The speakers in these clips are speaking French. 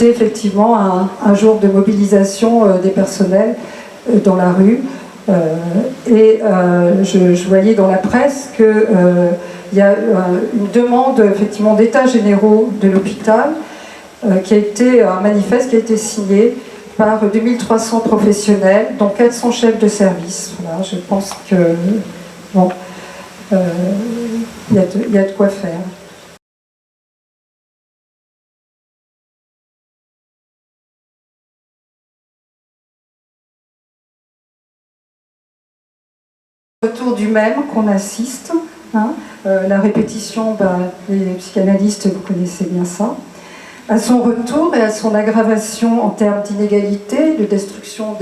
été effectivement un jour de mobilisation des personnels dans la rue. Je voyais dans la presse qu'il y a une demande effectivement d'états généraux de l'hôpital, qui a été un manifeste qui a été signé par 2300 professionnels, dont 400 chefs de service. Voilà, je pense que bon, y a de quoi faire. Retour du même qu'on assiste, hein, la répétition, les psychanalystes, vous connaissez bien ça. À son retour et à son aggravation en termes d'inégalité, de destruction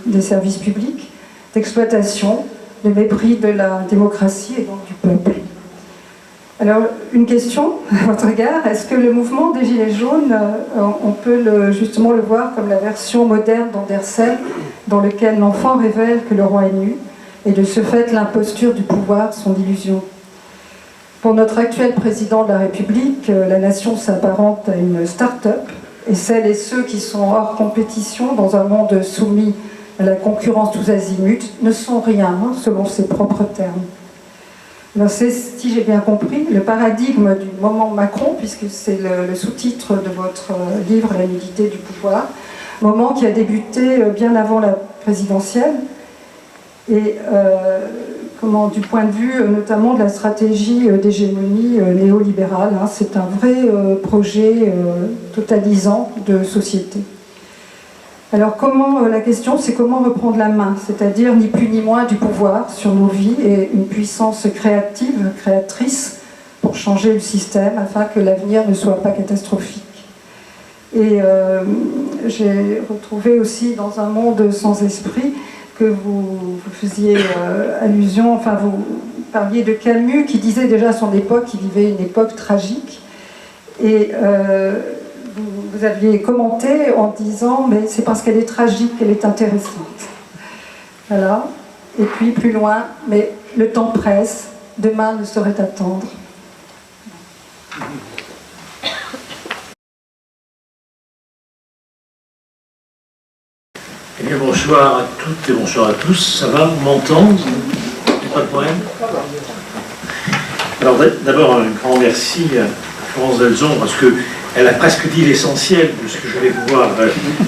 des services publics, d'exploitation, de mépris de la démocratie et donc du peuple. Alors, une question à votre égard, est-ce que le mouvement des Gilets jaunes, on peut justement le voir comme la version moderne d'Andersen, dans lequel l'enfant révèle que le roi est nu, et de ce fait l'imposture du pouvoir, son illusion? Pour notre actuel président de la République, la nation s'apparente à une start-up, et celles et ceux qui sont hors compétition dans un monde soumis à la concurrence tous azimuts ne sont rien, hein, selon ses propres termes. Alors c'est, si j'ai bien compris, le paradigme du moment Macron, puisque c'est le sous-titre de votre livre « La nudité du pouvoir », moment qui a débuté bien avant la présidentielle, et du point de vue notamment de la stratégie d'hégémonie néolibérale, hein, c'est un vrai projet totalisant de société. Alors la question c'est comment reprendre la main, c'est-à-dire ni plus ni moins du pouvoir sur nos vies et une puissance créatrice pour changer le système afin que l'avenir ne soit pas catastrophique. Et j'ai retrouvé aussi dans un monde sans esprit que vous faisiez allusion, enfin vous parliez de Camus qui disait déjà à son époque qu'il vivait une époque tragique, et vous aviez commenté en disant mais c'est parce qu'elle est tragique qu'elle est intéressante. Voilà, et puis plus loin, mais le temps presse, demain ne saurait attendre. Eh bien, bonsoir à toutes et bonsoir à tous. Ça va, on m'entend? Pas de problème? Alors d'abord, un grand merci à Florence Delzon, parce qu'elle a presque dit l'essentiel de ce que je vais pouvoir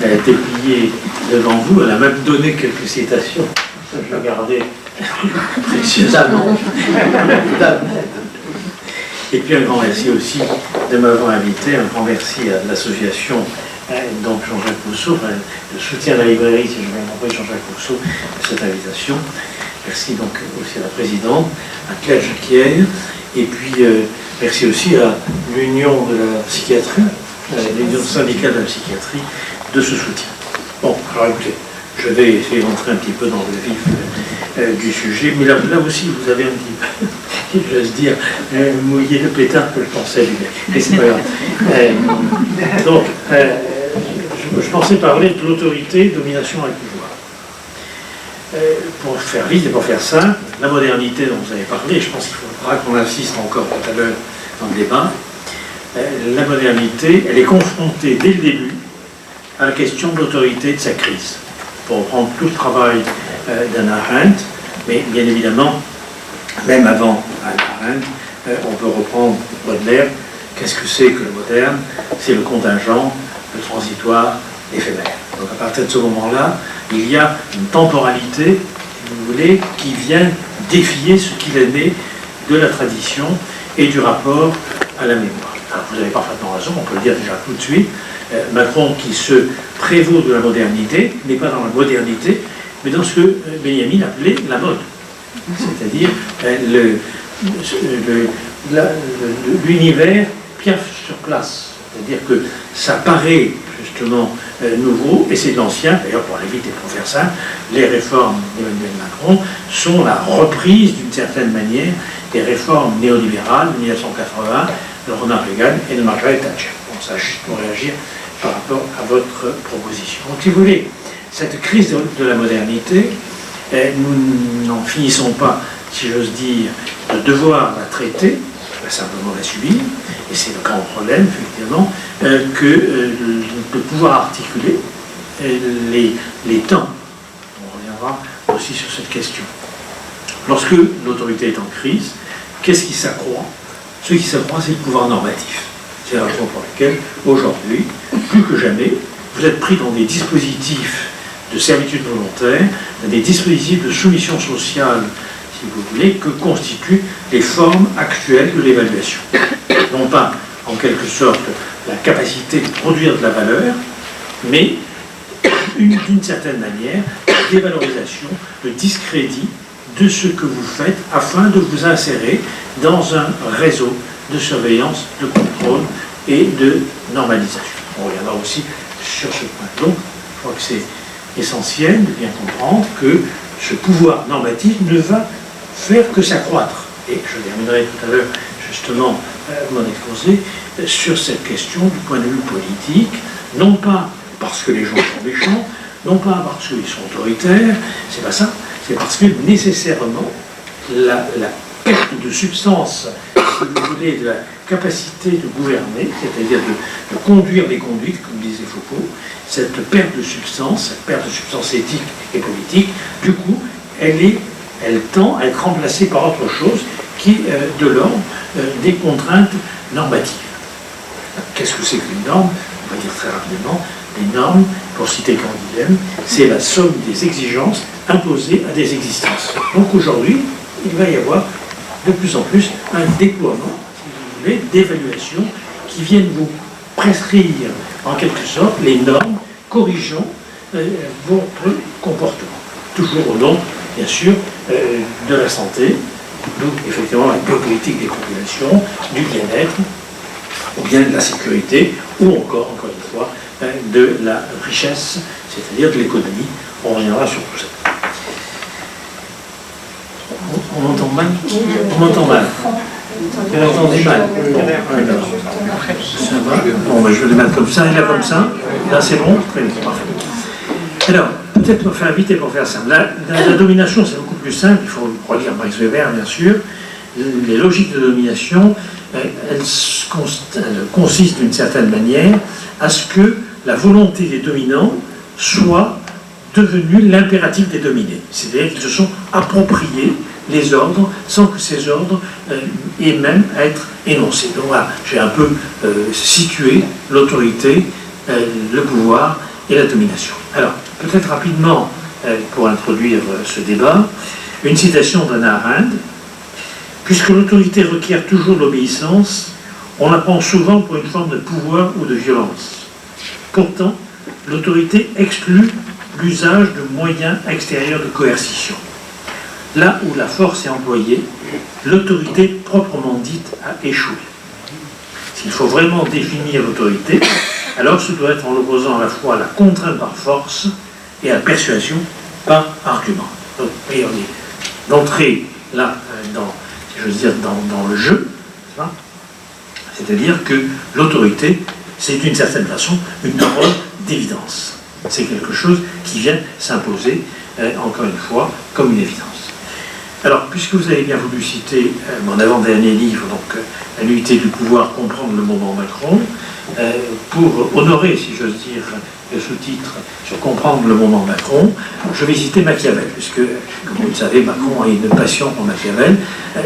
déplier devant vous. Elle a même donné quelques citations. Je vais garder précieusement. Et puis un grand merci aussi de m'avoir invité. Un grand merci à l'association donc Jean-Jacques Rousseau, le soutien à la librairie, si je vais m'envoyer Jean-Jacques Rousseau, de cette invitation. Merci donc aussi à la présidente, à Claire Jacquière, et puis merci aussi à l'Union de la psychiatrie, l'Union syndicale de la psychiatrie, de ce soutien. Bon, alors écoutez, je vais essayer d'entrer un petit peu dans le vif du sujet, mais là aussi vous avez un petit peu, j'ose dire, mouillé le pétard que je pensais lui. Mais c'est pas grave. Donc, je pensais parler de l'autorité, domination et pouvoir. Pour faire vite et pour faire simple, la modernité dont vous avez parlé, je pense qu'il faudra qu'on insiste encore tout à l'heure dans le débat, la modernité, elle est confrontée dès le début à la question de l'autorité de sa crise. Pour reprendre tout le travail d'Hannah Arendt, mais bien évidemment, même avant Hannah Arendt, on peut reprendre Baudelaire. Qu'est-ce que c'est que le moderne? C'est le contingent, le transitoire, l'éphémère. Donc à partir de ce moment-là, il y a une temporalité, si vous voulez, qui vient défier ce qu'il est né de la tradition et du rapport à la mémoire. Alors vous avez parfaitement raison, on peut le dire déjà tout de suite. Macron, qui se prévaut de la modernité, n'est pas dans la modernité, mais dans ce que Benjamin appelait la mode. C'est-à-dire l'univers piaffe sur place. C'est-à-dire que ça paraît justement nouveau, et c'est de l'ancien. D'ailleurs, pour aller vite et pour faire ça, les réformes d'Emmanuel Macron sont la reprise d'une certaine manière des réformes néolibérales de 1980 de Ronald Reagan et de Margaret Thatcher. Bon, ça, juste pour réagir par rapport à votre proposition. Donc, si vous voulez, cette crise de la modernité, nous n'en finissons pas, si j'ose dire, de devoir la traiter, va simplement la subir, et c'est le grand problème, effectivement, que de pouvoir articuler les temps. On reviendra aussi sur cette question. Lorsque l'autorité est en crise, qu'est-ce qui s'accroît? Ce qui s'accroît, c'est le pouvoir normatif. C'est la raison pour laquelle, aujourd'hui, plus que jamais, vous êtes pris dans des dispositifs de servitude volontaire, des dispositifs de soumission sociale, si vous voulez, que constituent les formes actuelles de l'évaluation. Non pas, en quelque sorte, la capacité de produire de la valeur, mais d'une certaine manière, la dévalorisation, le discrédit de ce que vous faites afin de vous insérer dans un réseau de surveillance, de contrôle et de normalisation. On reviendra aussi sur ce point. Donc, je crois que c'est essentiel de bien comprendre que ce pouvoir normatif ne va faire que s'accroître. Et je terminerai tout à l'heure justement mon exposé sur cette question du point de vue politique, non pas parce que les gens sont méchants, non pas parce qu'ils sont autoritaires, c'est pas ça, c'est parce que nécessairement la perte de substance, si vous voulez, de la capacité de gouverner, c'est-à-dire de conduire les conduites, comme disait Foucault, cette perte de substance éthique et politique, du coup, elle tend à être remplacée par autre chose qui est de l'ordre des contraintes normatives. Qu'est-ce que c'est qu'une norme? On va dire très rapidement, les normes, pour citer Canguilhem, c'est la somme des exigences imposées à des existences. Donc aujourd'hui, il va y avoir de plus en plus un déploiement, si vous voulez, d'évaluations qui viennent vous prescrire en quelque sorte les normes corrigeant votre comportement. Toujours au nom, bien sûr, de la santé, d'où effectivement la biopolitique des populations, du bien-être, ou bien de la sécurité, ou encore une fois, de la richesse, c'est-à-dire de l'économie. On reviendra sur tout ça. On m'entend mal? On m'entend mal. Vous m'entendez mal? Ça va? Bon, ben, je vais le mettre comme ça et là comme ça. Là, c'est bon? Très bien, parfait. Alors, peut-être pour faire vite et pour faire simple. La domination, c'est beaucoup plus simple. Il faut relire Max Weber, bien sûr. Les logiques de domination, elles consistent d'une certaine manière à ce que la volonté des dominants soit devenue l'impératif des dominés. C'est-à-dire qu'ils se sont appropriés les ordres sans que ces ordres aient même à être énoncés. Donc voilà, j'ai un peu situé l'autorité, le pouvoir et la domination. Alors, peut-être rapidement, pour introduire ce débat, une citation d'Hannah Arendt. Puisque l'autorité requiert toujours l'obéissance, on la prend souvent pour une forme de pouvoir ou de violence. Pourtant, l'autorité exclut l'usage de moyens extérieurs de coercition. Là où la force est employée, l'autorité proprement dite a échoué. S'il faut vraiment définir l'autorité, alors ce doit être en l'opposant à la fois à la contrainte par force et à la persuasion par argument. Donc, voyez, on est d'entrer là dans le jeu, c'est-à-dire que l'autorité, c'est d'une certaine façon une parole d'évidence. C'est quelque chose qui vient s'imposer, encore une fois, comme une évidence. Alors, puisque vous avez bien voulu citer mon avant-dernier livre, donc La nullité du pouvoir, comprendre le mouvement Macron, pour honorer, si j'ose dire, le sous-titre sur comprendre le moment Macron, je vais citer Machiavel, puisque, comme vous le savez, Macron a une passion pour Machiavel.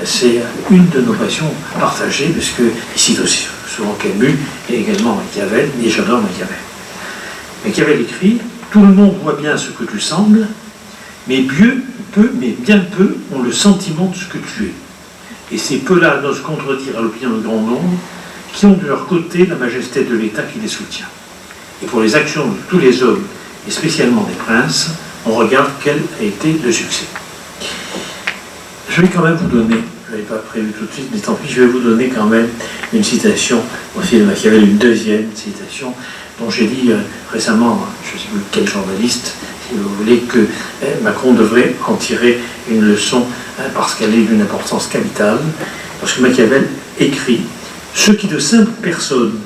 C'est une de nos passions partagées, puisque il cite aussi souvent Camus et également Machiavel, et j'adore Machiavel. Machiavel écrit « Tout le monde voit bien ce que tu sembles, mais bien peu ont le sentiment de ce que tu es. Et ces peu-là n'osent contredire à l'opinion de grand nombre, qui ont de leur côté la majesté de l'État qui les soutient. Et pour les actions de tous les hommes, et spécialement des princes, on regarde quel a été le succès. » Je vais quand même vous donner, je n'avais pas prévu tout de suite, mais tant pis, je vais vous donner quand même une citation aussi de Machiavel, une deuxième citation, dont j'ai dit récemment, je ne sais plus quel journaliste, si vous voulez, que Macron devrait en tirer une leçon parce qu'elle est d'une importance capitale, parce que Machiavel écrit « Ceux qui de simples personnes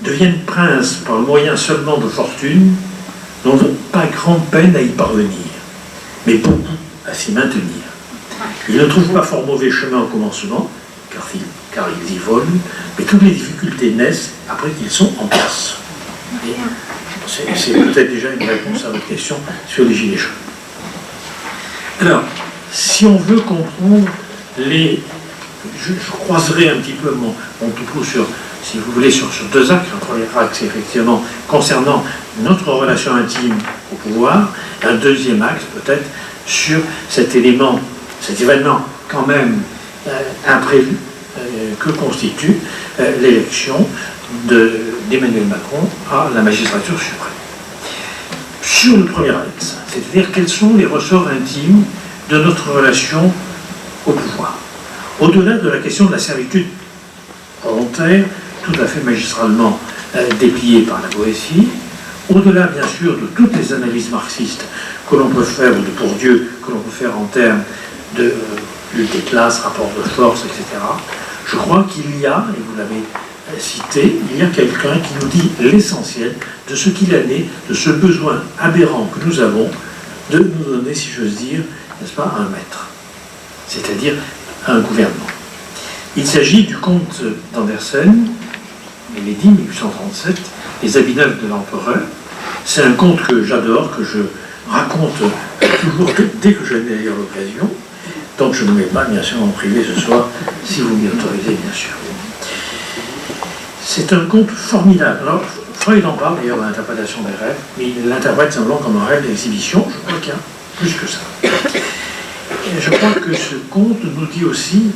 deviennent princes par le moyen seulement de fortune n'ont pas grande peine à y parvenir, mais beaucoup à s'y maintenir. Ils ne trouvent pas fort mauvais chemin au commencement, car car ils y volent, mais toutes les difficultés naissent après qu'ils sont en place. Et c'est peut-être déjà une réponse à votre question sur les gilets jaunes. Alors, si on veut comprendre les... Je croiserai un petit peu mon topo sur, si vous voulez, sur deux axes. Un premier axe, effectivement, concernant notre relation intime au pouvoir. Un deuxième axe, peut-être, sur cet élément, cet événement quand même imprévu que constitue l'élection d'Emmanuel Macron à la magistrature suprême. Sur le premier axe, c'est-à-dire quels sont les ressorts intimes de notre relation au pouvoir. Au-delà de la question de la servitude volontaire, tout à fait magistralement dépliée par la Boétie, au-delà bien sûr de toutes les analyses marxistes que l'on peut faire, ou de Bourdieu, que l'on peut faire en termes de lutte des classes, rapport de force, etc., je crois qu'il y a, et vous l'avez cité, il y a quelqu'un qui nous dit l'essentiel de ce qu'il en est, de ce besoin aberrant que nous avons de nous donner, si j'ose dire, n'est-ce pas, un maître, c'est-à-dire un gouvernement. Il s'agit du conte d'Andersen, Mélédie, 1837, Les habits neufs de l'empereur. C'est un conte que j'adore, que je raconte toujours dès que j'en ai d'ailleurs l'occasion. Donc je ne mets pas, bien sûr, en privé ce soir, si vous m'y autorisez, bien sûr. C'est un conte formidable. Alors, Freud en parle d'ailleurs dans l'interprétation des rêves, mais il l'interprète simplement comme un rêve d'exhibition. Je crois qu'il y a plus que ça. Et je crois que ce conte nous dit aussi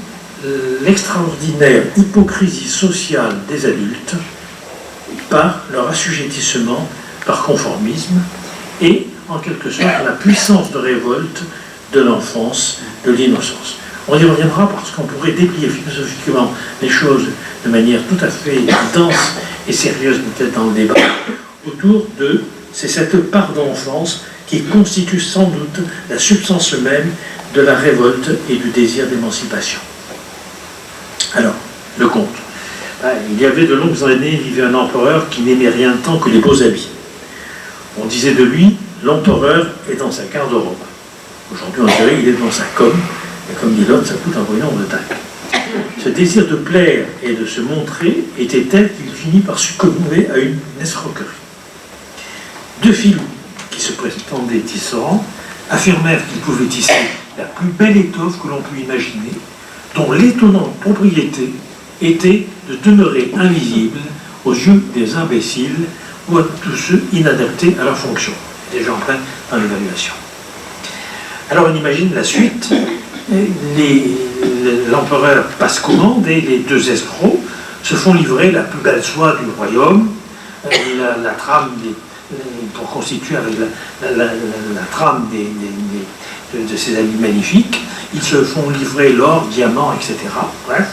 l'extraordinaire hypocrisie sociale des adultes par leur assujettissement par conformisme et, en quelque sorte, la puissance de révolte de l'enfance, de l'innocence. On y reviendra parce qu'on pourrait déplier philosophiquement les choses de manière tout à fait dense et sérieuse, peut-être dans le débat, autour de cette part d'enfance qui constitue sans doute la substance même de la révolte et du désir d'émancipation. Alors, le conte. Il y avait de longues années, vivait un empereur qui n'aimait rien tant que les beaux habits. On disait de lui, l'empereur est dans sa garde-robe. Aujourd'hui, on dirait qu'il est dans sa com, et comme dit l'autre, ça coûte un pognon de taille. Ce désir de plaire et de se montrer était tel qu'il finit par succomber à une escroquerie. Deux filous, qui se prétendaient tisserands, affirmèrent qu'ils pouvaient tisser la plus belle étoffe que l'on put imaginer, dont l'étonnante propriété était de demeurer invisible aux yeux des imbéciles ou à tous ceux inadaptés à leur fonction. Déjà en plein dans l'évaluation. Alors on imagine la suite. L'empereur passe commande et les deux escrocs se font livrer la plus belle soie du royaume, la trame pour constituer avec la trame de ces habits magnifiques. Ils se font livrer l'or, diamants, etc. Bref,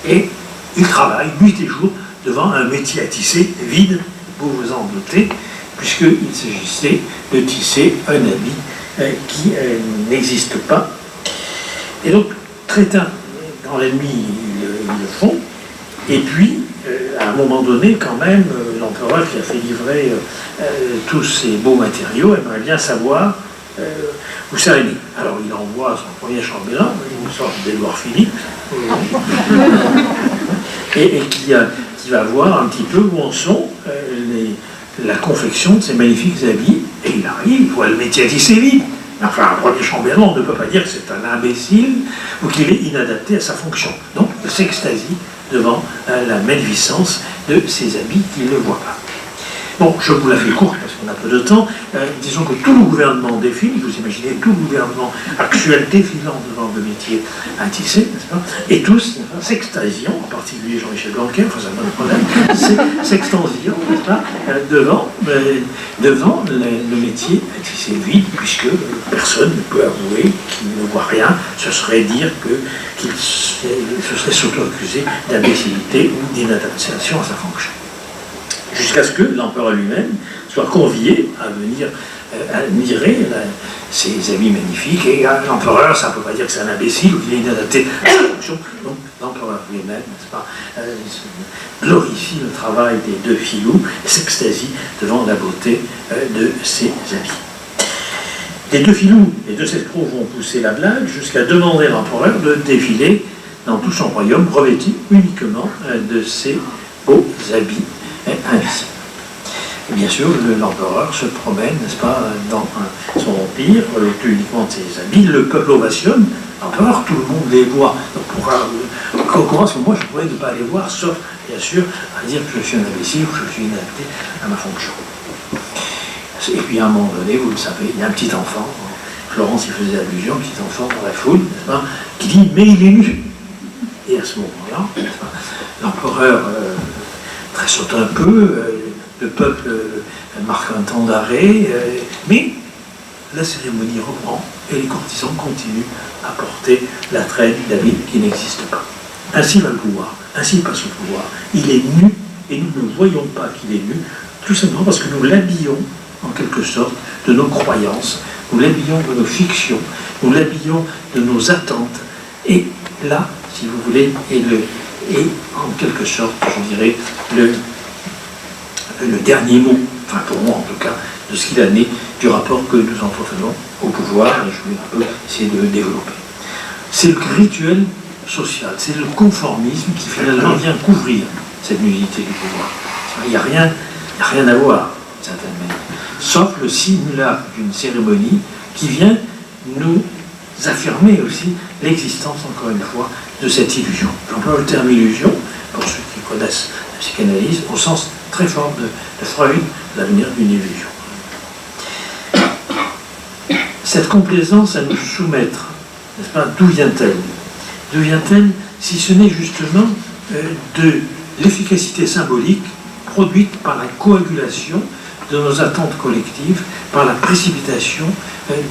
et ils travaillent nuit et jour devant un métier à tisser vide, vous vous en doutez, puisqu'il s'agissait de tisser un habit qui n'existe pas. Et donc, très tard, dans la nuit, ils le font. Et puis, à un moment donné, quand même, l'empereur qui a fait livrer tous ces beaux matériaux aimerait bien savoir où ça est mis. Alors, il envoie son premier chambellan, une sorte d'Édouard Philippe, et qui va voir un petit peu où en sont la confection de ces magnifiques habits. Et il arrive, il voit le métier à tisser vide. Enfin, un premier chambellan, on ne peut pas dire que c'est un imbécile ou qu'il est inadapté à sa fonction. Donc, il s'extasie devant la magnificence de ces habits qu'il ne voit pas. Bon, je vous la fais courte parce qu'on a peu de temps. Disons que tout le gouvernement défile, vous imaginez tout le gouvernement actuel défilant devant le métier à tisser, n'est-ce pas? Et tous s'extasiant, en particulier Jean-Michel Blanquer, enfin ça n'a pas de problème, s'extasiant, n'est-ce pas, devant le métier à tisser vide, puisque personne ne peut avouer qu'il ne voit rien. Ce serait dire qu'il se serait s'auto-accusé d'imbécilité ou d'inadaptation à sa fonction. Jusqu'à ce que l'empereur lui-même soit convié à venir admirer ces habits magnifiques. Et l'empereur, ça ne peut pas dire que c'est un imbécile ou qu'il est inadapté à sa fonction. Donc l'empereur lui-même, n'est-ce pas, glorifie le travail des deux filous et s'extasie devant la beauté de ces habits. Les deux filous, les deux escrocs vont pousser la blague jusqu'à demander à l'empereur de défiler dans tout son royaume, revêtu uniquement de ses beaux habits invisibles. Et bien sûr, l'empereur se promène, n'est-ce pas, dans son empire, revêtu uniquement de ses habits, le peuple ovationne l'empereur, tout le monde les voit. Donc, comment est-ce que moi je pourrais ne pas les voir, sauf, bien sûr, à dire que je suis un imbécile ou que je suis inadapté à ma fonction. Et puis à un moment donné, vous le savez, il y a un petit enfant, Florence y faisait allusion, un petit enfant dans la foule, n'est-ce pas, qui dit « mais il est nu ». Et à ce moment-là, l'empereur tressaute un peu, le peuple marque un temps d'arrêt, mais la cérémonie reprend et les courtisans continuent à porter la traîne d'habits qui n'existe pas. Ainsi va le pouvoir, ainsi passe le pouvoir. Il est nu et nous ne voyons pas qu'il est nu, tout simplement parce que nous l'habillons en quelque sorte de nos croyances, nous l'habillons de nos fictions, nous l'habillons de nos attentes. Et là, si vous voulez, est en quelque sorte, je dirais, le dernier mot, enfin pour moi en tout cas, de ce qu'il en est du rapport que nous entretenons au pouvoir, et je vais un peu essayer de le développer. C'est le rituel social, c'est le conformisme qui finalement vient couvrir cette nudité du pouvoir. Il n'y a rien à voir, d'une certaine manière, sauf le simulacre d'une cérémonie qui vient nous affirmer aussi l'existence, encore une fois, de cette illusion. J'emploie le terme illusion, pour ceux qui connaissent la psychanalyse, au sens très fort de Freud, l'avenir d'une illusion. Cette complaisance à nous soumettre, n'est-ce pas, d'où vient-elle? D'où vient-elle, si ce n'est justement de l'efficacité symbolique produite par la coagulation de nos attentes collectives, par la précipitation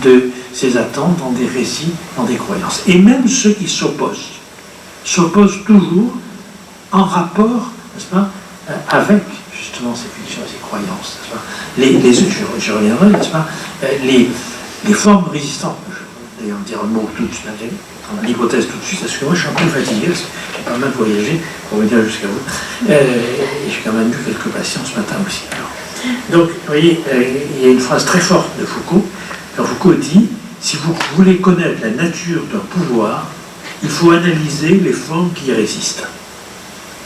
de ces attentes dans des récits, dans des croyances. Et même ceux qui s'opposent toujours en rapport, n'est-ce pas, avec justement ces fictions, ces croyances, n'est-ce pas, je reviendrai, n'est-ce pas, les formes résistantes. Je vais d'ailleurs dire un mot tout de suite, l'hypothèse tout de suite, parce que moi je suis un peu fatigué, parce que j'ai pas mal voyagé pour venir jusqu'à vous, et j'ai quand même eu quelques patients ce matin aussi. Alors, donc, vous voyez, il y a une phrase très forte de Foucault, quand Foucault dit « Si vous voulez connaître la nature d'un pouvoir, il faut analyser les formes qui y résistent. »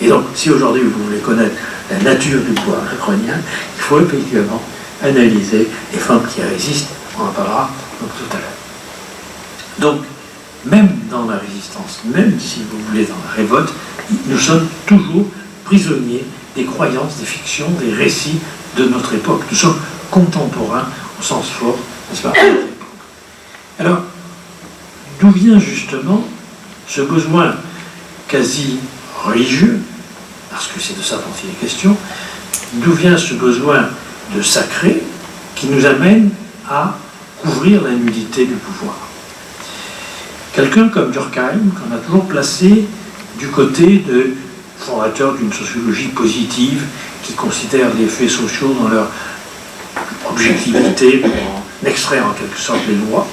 Et donc, si aujourd'hui vous voulez connaître la nature du pouvoir macronien, il faut effectivement analyser les formes qui y résistent. On en parlera donc tout à l'heure. Donc, même dans la résistance, même si vous voulez dans la révolte, nous sommes toujours prisonniers des croyances, des fictions, des récits de notre époque. Nous sommes contemporains au sens fort, n'est-ce pas, de notre époque. Alors, d'où vient justement ce besoin quasi religieux, parce que c'est de ça dont il est question, d'où vient ce besoin de sacré qui nous amène à couvrir la nudité du pouvoir? Quelqu'un comme Durkheim, qu'on a toujours placé du côté de fondateur d'une sociologie positive qui considère les faits sociaux dans leur objectivité pour en extraire en quelque sorte les lois,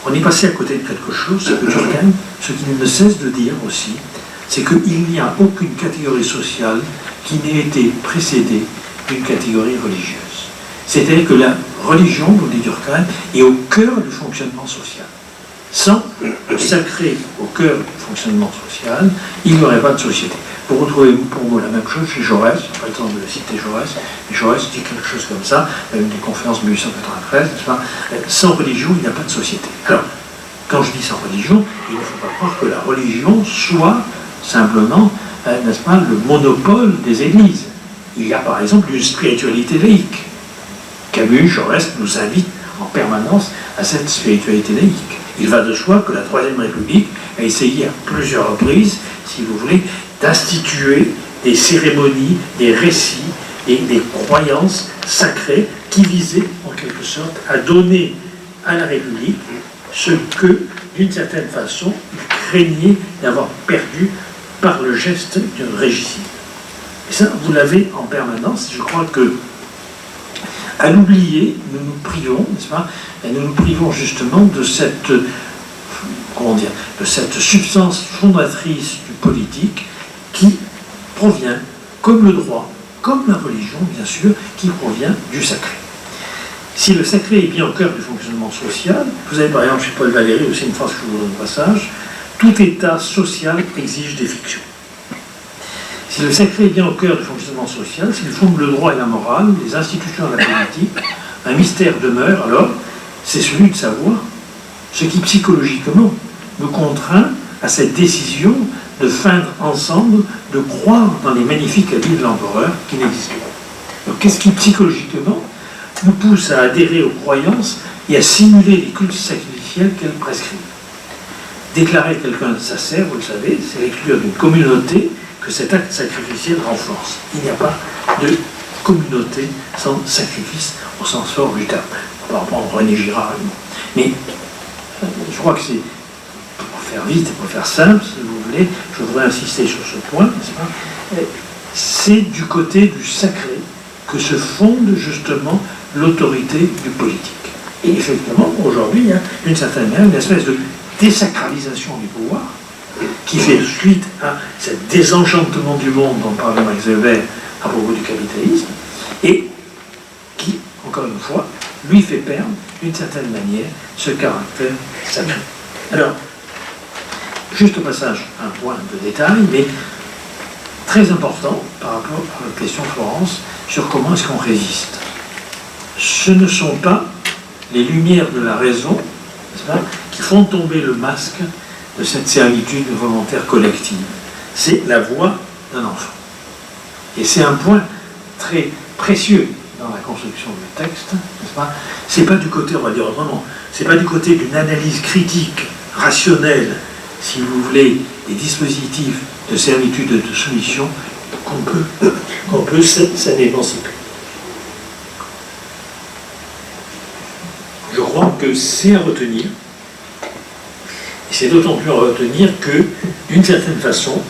on est passé à côté de quelque chose, c'est que Durkheim, ce qu'il ne cesse de dire aussi, c'est qu'il n'y a aucune catégorie sociale qui n'ait été précédée d'une catégorie religieuse. C'est-à-dire que la religion, nous dit Durkheim, est au cœur du fonctionnement social. Sans le sacré au cœur du fonctionnement social, il n'y aurait pas de société. Vous retrouvez pour vous la même chose chez Jaurès, je n'ai pas le temps de citer Jaurès, mais Jaurès dit quelque chose comme ça, une des conférences de 1893, n'est-ce pas? Sans religion, il n'y a pas de société. Alors, quand je dis sans religion, il ne faut pas croire que la religion soit simplement, n'est-ce pas, le monopole des églises. Il y a par exemple une spiritualité laïque. Camus, Jaurès nous invite en permanence à cette spiritualité laïque. Il va de soi que la Troisième République a essayé à plusieurs reprises, si vous voulez, d'instituer des cérémonies, des récits et des croyances sacrées qui visaient en quelque sorte à donner à la République ce que, d'une certaine façon, il craignait d'avoir perdu par le geste d'un régicide. Et ça, vous l'avez en permanence. Je crois que, à l'oublier, nous nous privons, n'est-ce pas? Et nous nous privons justement de cette, comment dire, de cette substance fondatrice du politique qui provient, comme le droit, comme la religion, bien sûr, qui provient du sacré. Si le sacré est bien au cœur du fonctionnement social, vous avez par exemple chez Paul Valéry aussi une phrase que je vous donne au passage, tout état social exige des fictions. Si le sacré est bien au cœur du fonctionnement social, s'il fonde le droit et la morale, les institutions et la politique, un mystère demeure, alors c'est celui de savoir ce qui psychologiquement me contraint à cette décision de feindre ensemble, de croire dans les magnifiques habits de l'empereur qui n'existent pas. Donc qu'est-ce qui psychologiquement nous pousse à adhérer aux croyances et à simuler les cultes sacrificiels qu'elles prescrivent? Déclarer quelqu'un sacerdoce, vous le savez, c'est l'exclure d'une communauté que cet acte sacrificiel renforce. Il n'y a pas de communauté sans sacrifice au sens fort du terme. On va reprendre René Girard. Mais je crois que c'est, pour faire vite et pour faire simple, si vous voulez, je voudrais insister sur ce point, n'est-ce pas? C'est du côté du sacré que se fonde justement l'autorité du politique. Et effectivement, aujourd'hui, il y a d'une certaine manière une espèce de désacralisation du pouvoir qui fait suite à ce désenchantement du monde dont parlait Max Weber à propos du capitalisme et qui, encore une fois, lui fait perdre d'une certaine manière ce caractère sacré. Alors, juste au passage, un point de détail, mais très important par rapport à la question Florence sur comment est-ce qu'on résiste. Ce ne sont pas les lumières de la raison, n'est-ce pas, qui font tomber le masque de cette servitude volontaire collective. C'est la voix d'un enfant. Et c'est un point très précieux dans la construction du texte, n'est-ce pas? C'est pas du côté, on va dire autrement, c'est pas du côté d'une analyse critique, rationnelle, si vous voulez, des dispositifs de servitude et de soumission qu'on peut s'en émanciper. Je crois que c'est à retenir, et c'est d'autant plus à retenir que, d'une certaine façon,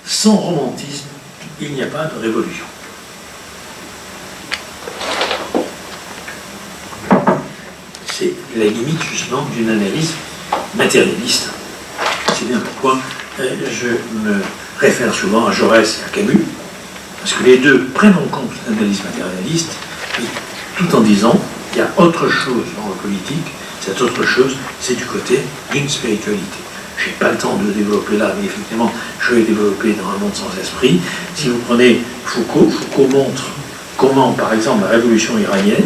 sans romantisme, il n'y a pas de révolution. C'est la limite justement d'une analyse matérialiste. C'est bien pourquoi je me réfère souvent à Jaurès et à Camus, parce que les deux prennent en compte l'analyse matérialiste, tout en disant qu'il y a autre chose dans la politique. Cette autre chose, c'est du côté d'une spiritualité. Je n'ai pas le temps de développer là, mais effectivement, je vais développer dans Un monde sans esprit. Si vous prenez Foucault, Foucault montre comment, par exemple, la révolution iranienne,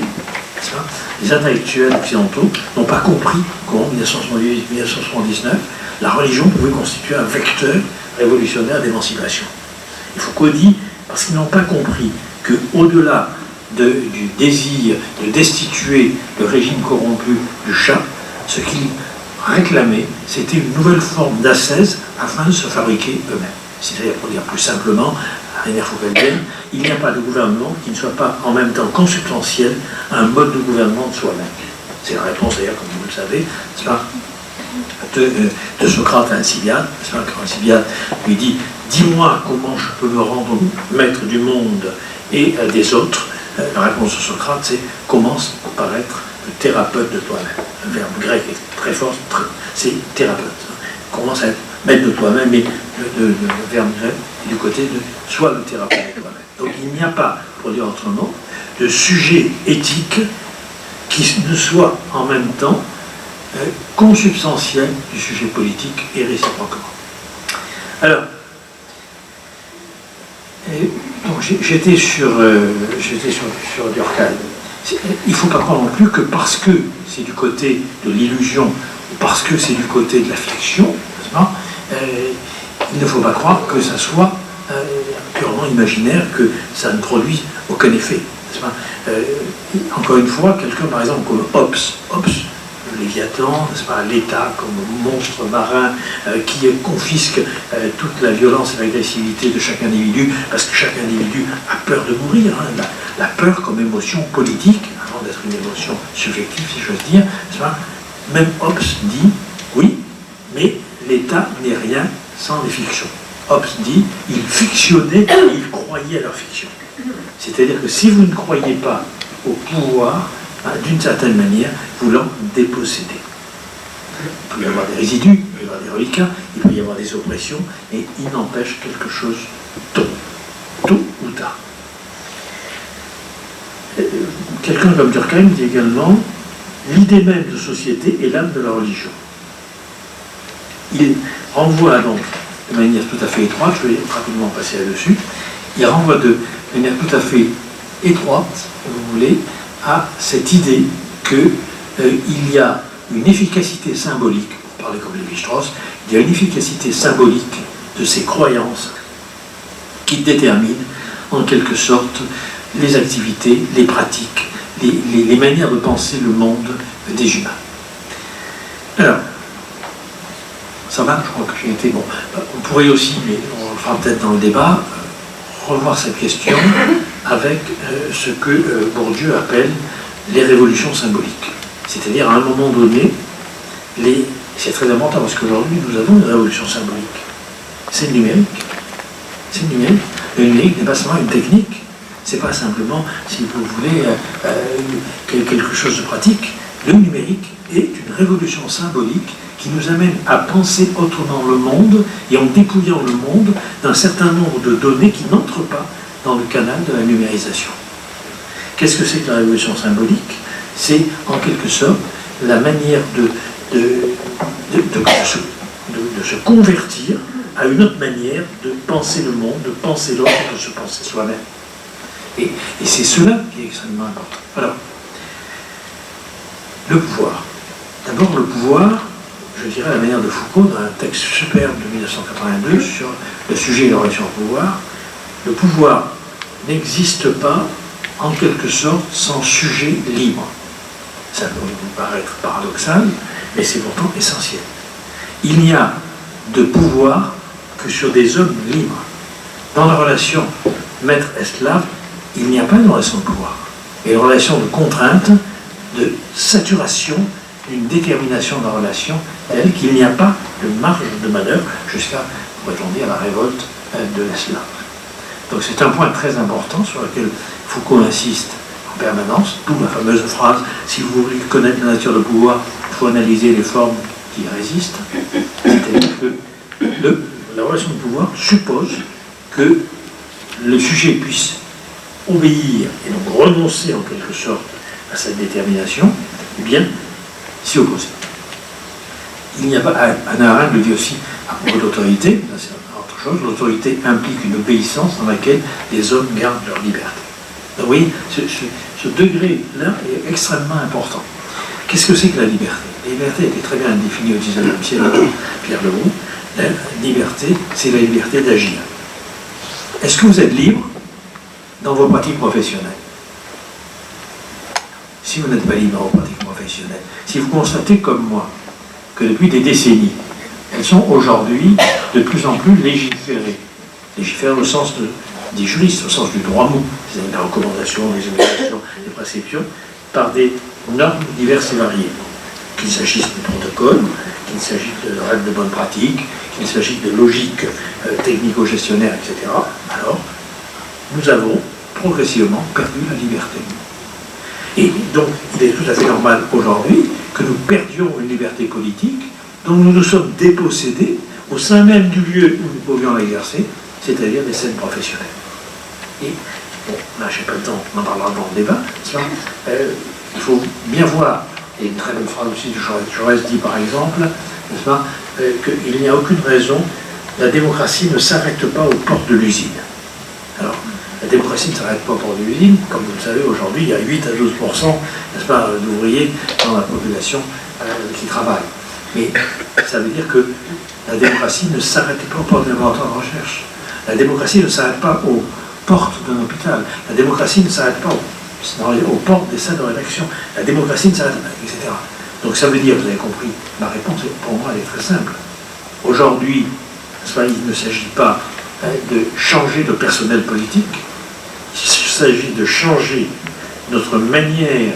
les intellectuels occidentaux n'ont pas compris comment, en 1978-1979, la religion pouvait constituer un vecteur révolutionnaire d'émancipation. Et Foucault dit, parce qu'ils n'ont pas compris qu'au-delà du désir de destituer le régime corrompu du Shah, ce qu'ils réclamaient, c'était une nouvelle forme d'ascèse afin de se fabriquer eux-mêmes. C'est-à-dire, pour dire plus simplement, à manière foucauldienne, il n'y a pas de gouvernement qui ne soit pas en même temps consubstantiel à un mode de gouvernement de soi-même. C'est la réponse d'ailleurs, comme vous le savez, n'est-ce pas, de Socrate à Alcibiade. Alcibiade lui dit « Dis-moi comment je peux me rendre maître du monde et des autres ». La réponse de Socrate, c'est « Commence par être le thérapeute de toi-même ». Un verbe grec est très fort, c'est thérapeute. Commence à être maître de toi-même, mais le verbe grec est du côté de « Sois le thérapeute de toi-même ». Donc il n'y a pas, pour dire autrement, de sujet éthique qui ne soit en même temps consubstantiel du sujet politique et réciproquement. Alors, donc j'étais sur Durkheim. Il ne faut pas croire non plus que parce que c'est du côté de l'illusion, ou parce que c'est du côté de la fiction, il ne faut pas croire que ça soit purement imaginaire, que ça ne produise aucun effet. Encore une fois, quelqu'un par exemple comme Hobbes, le Léviathan, l'État comme monstre marin qui confisque toute la violence et l'agressivité de chaque individu, parce que chaque individu a peur de mourir. La peur comme émotion politique, avant d'être une émotion subjective, si j'ose dire, même Hobbes dit, oui, mais l'État n'est rien sans les fictions. Hobbes dit, ils fictionnaient, ils croyaient à leur fiction. C'est-à-dire que si vous ne croyez pas au pouvoir, d'une certaine manière, vous l'en dépossédez. Il peut y avoir des résidus, il peut y avoir des reliquats, il peut y avoir des oppressions, et il n'empêche quelque chose tôt ou tard. Quelqu'un comme Durkheim dit également l'idée même de société est l'âme de la religion. renvoie donc de manière tout à fait étroite, je vais rapidement passer là-dessus, il renvoie de manière tout à fait étroite, si vous voulez, à cette idée qu'il y a une efficacité symbolique, pour parler comme Lévi-Strauss, il y a une efficacité symbolique de ces croyances qui déterminent en quelque sorte les activités, les pratiques, les manières de penser le monde des humains. Alors, ça va, je crois que j'ai été bon. On pourrait aussi, mais on le fera peut-être dans le débat, revoir cette question avec ce que Bourdieu appelle les révolutions symboliques. C'est-à-dire, à un moment donné, c'est très important parce qu'aujourd'hui, nous avons une révolution symbolique. C'est le numérique. C'est le numérique. Le numérique n'est pas seulement une technique. C'est pas simplement, si vous voulez, quelque chose de pratique. Le numérique est une révolution symbolique qui nous amène à penser autrement le monde et en dépouillant le monde d'un certain nombre de données qui n'entrent pas dans le canal de la numérisation. Qu'est-ce que c'est que la révolution symbolique? C'est en quelque sorte la manière de se convertir à une autre manière de penser le monde, de penser l'autre, de se penser soi-même. Et c'est cela qui est extrêmement important. Alors, le pouvoir. D'abord, le pouvoir, je dirais à la manière de Foucault, dans un texte superbe de 1982 sur le sujet de la relation au pouvoir, le pouvoir n'existe pas, en quelque sorte, sans sujet libre. Ça peut vous paraître paradoxal, mais c'est pourtant essentiel. Il n'y a de pouvoir que sur des hommes libres. Dans la relation maître-esclave, il n'y a pas de relation de pouvoir. Et une relation de contrainte, de saturation, d'une détermination de la relation telle qu'il n'y a pas de marge de manœuvre jusqu'à, pourrait-on dire, la révolte de l'esclave. Donc c'est un point très important sur lequel Foucault insiste en permanence, d'où la fameuse phrase « Si vous voulez connaître la nature du pouvoir, il faut analyser les formes qui y résistent ». C'est-à-dire que la relation de pouvoir suppose que le sujet puisse obéir et donc renoncer en quelque sorte à cette détermination, eh bien, s'y opposer. Il n'y a pas, Hannah Arendt le dit aussi à propos de l'autorité, c'est autre chose, l'autorité implique une obéissance dans laquelle les hommes gardent leur liberté. Donc, vous voyez, ce degré-là est extrêmement important. Qu'est-ce que c'est que la liberté? La liberté a été très bien définie au XIXe siècle par Pierre Leroux. La liberté, c'est la liberté d'agir. Est-ce que vous êtes libre dans vos pratiques professionnelles? Si vous n'êtes pas libre dans vos pratiques professionnelles, si vous constatez comme moi que depuis des décennies, elles sont aujourd'hui de plus en plus légiférées. Légiférées au sens des juristes, au sens du droit mou, c'est-à-dire des recommandations, des obligations, des prescriptions, par des normes diverses et variées. Qu'il s'agisse de protocoles, qu'il s'agisse de règles de bonne pratique, qu'il s'agisse de logique technico-gestionnaire, etc. Alors, nous avons progressivement perdu la liberté. Et donc, il est tout à fait normal aujourd'hui que nous perdions une liberté politique dont nous nous sommes dépossédés au sein même du lieu où nous pouvions l'exercer, c'est-à-dire des scènes professionnelles. Et, bon, là, je n'ai pas le temps, on en parlera dans le débat, il faut bien voir, et une très bonne phrase aussi de Jaurès dit par exemple, n'est-ce pas, qu'il n'y a aucune raison, la démocratie ne s'arrête pas aux portes de l'usine. Alors, la démocratie ne s'arrête pas aux portes de l'usine, comme vous le savez, aujourd'hui, il y a 8 à 12%, n'est-ce pas, d'ouvriers dans la population qui travaille. Mais ça veut dire que la démocratie ne s'arrête pas aux portes des laboratoires de recherche. La démocratie ne s'arrête pas aux portes d'un hôpital. La démocratie ne s'arrête pas aux portes des salles de rédaction. La démocratie ne s'arrête pas, etc. Donc ça veut dire, vous avez compris, ma réponse, pour moi, elle est très simple. Aujourd'hui, il ne s'agit pas de changer de personnel politique, il s'agit de changer notre manière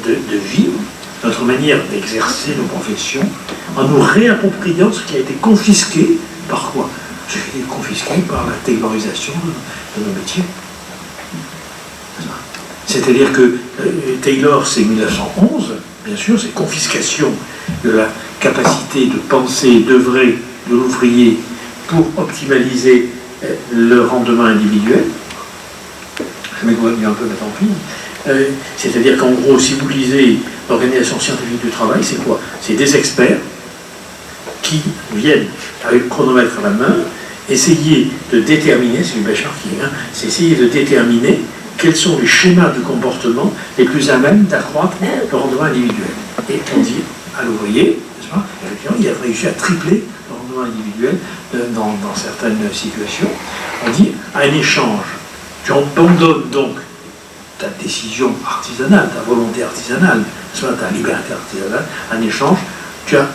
de vivre, notre manière d'exercer nos professions, en nous réappropriant ce qui a été confisqué par quoi? Ce qui a été confisqué par la taylorisation de nos métiers. C'est-à-dire que Taylor, c'est 1911, bien sûr, c'est confiscation de la capacité de penser et d'œuvrer de l'ouvrier pour optimaliser le rendement individuel. Je m'éloigne un peu, mais tant pis. C'est-à-dire qu'en gros, si vous lisez l'Organisation scientifique du travail, c'est quoi? C'est des experts qui viennent avec le chronomètre à la main, essayer de déterminer, c'est du Béchard qui vient, c'est essayer de déterminer quels sont les schémas de comportement les plus à même d'accroître le rendement individuel. Et on dit à l'ouvrier, n'est-ce pas, il a réussi à tripler le rendement individuel dans certaines situations. On dit, à un échange, tu abandonnes donc ta décision artisanale, ta volonté artisanale, ta liberté artisanale, en échange, tu as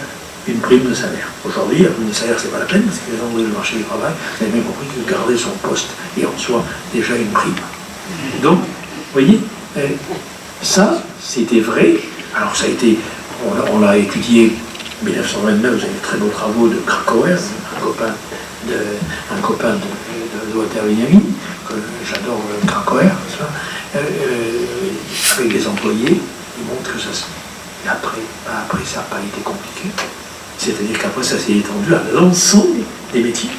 une prime de salaire. Aujourd'hui, la prime de salaire, c'est pas la peine, parce que les gens du marché du travail, vous avez bien compris que garder son poste et en soi déjà une prime. Donc, vous voyez, ça, c'était vrai. Alors, ça a été, on l'a étudié en 1929, vous avez de très beaux travaux de Krakauer, un copain de Walter Benjamin, que j'adore Krakauer, avec les employés, il montre que ça, après ça n'a pas été compliqué. C'est-à-dire qu'après ça s'est étendu à l'ensemble des métiers.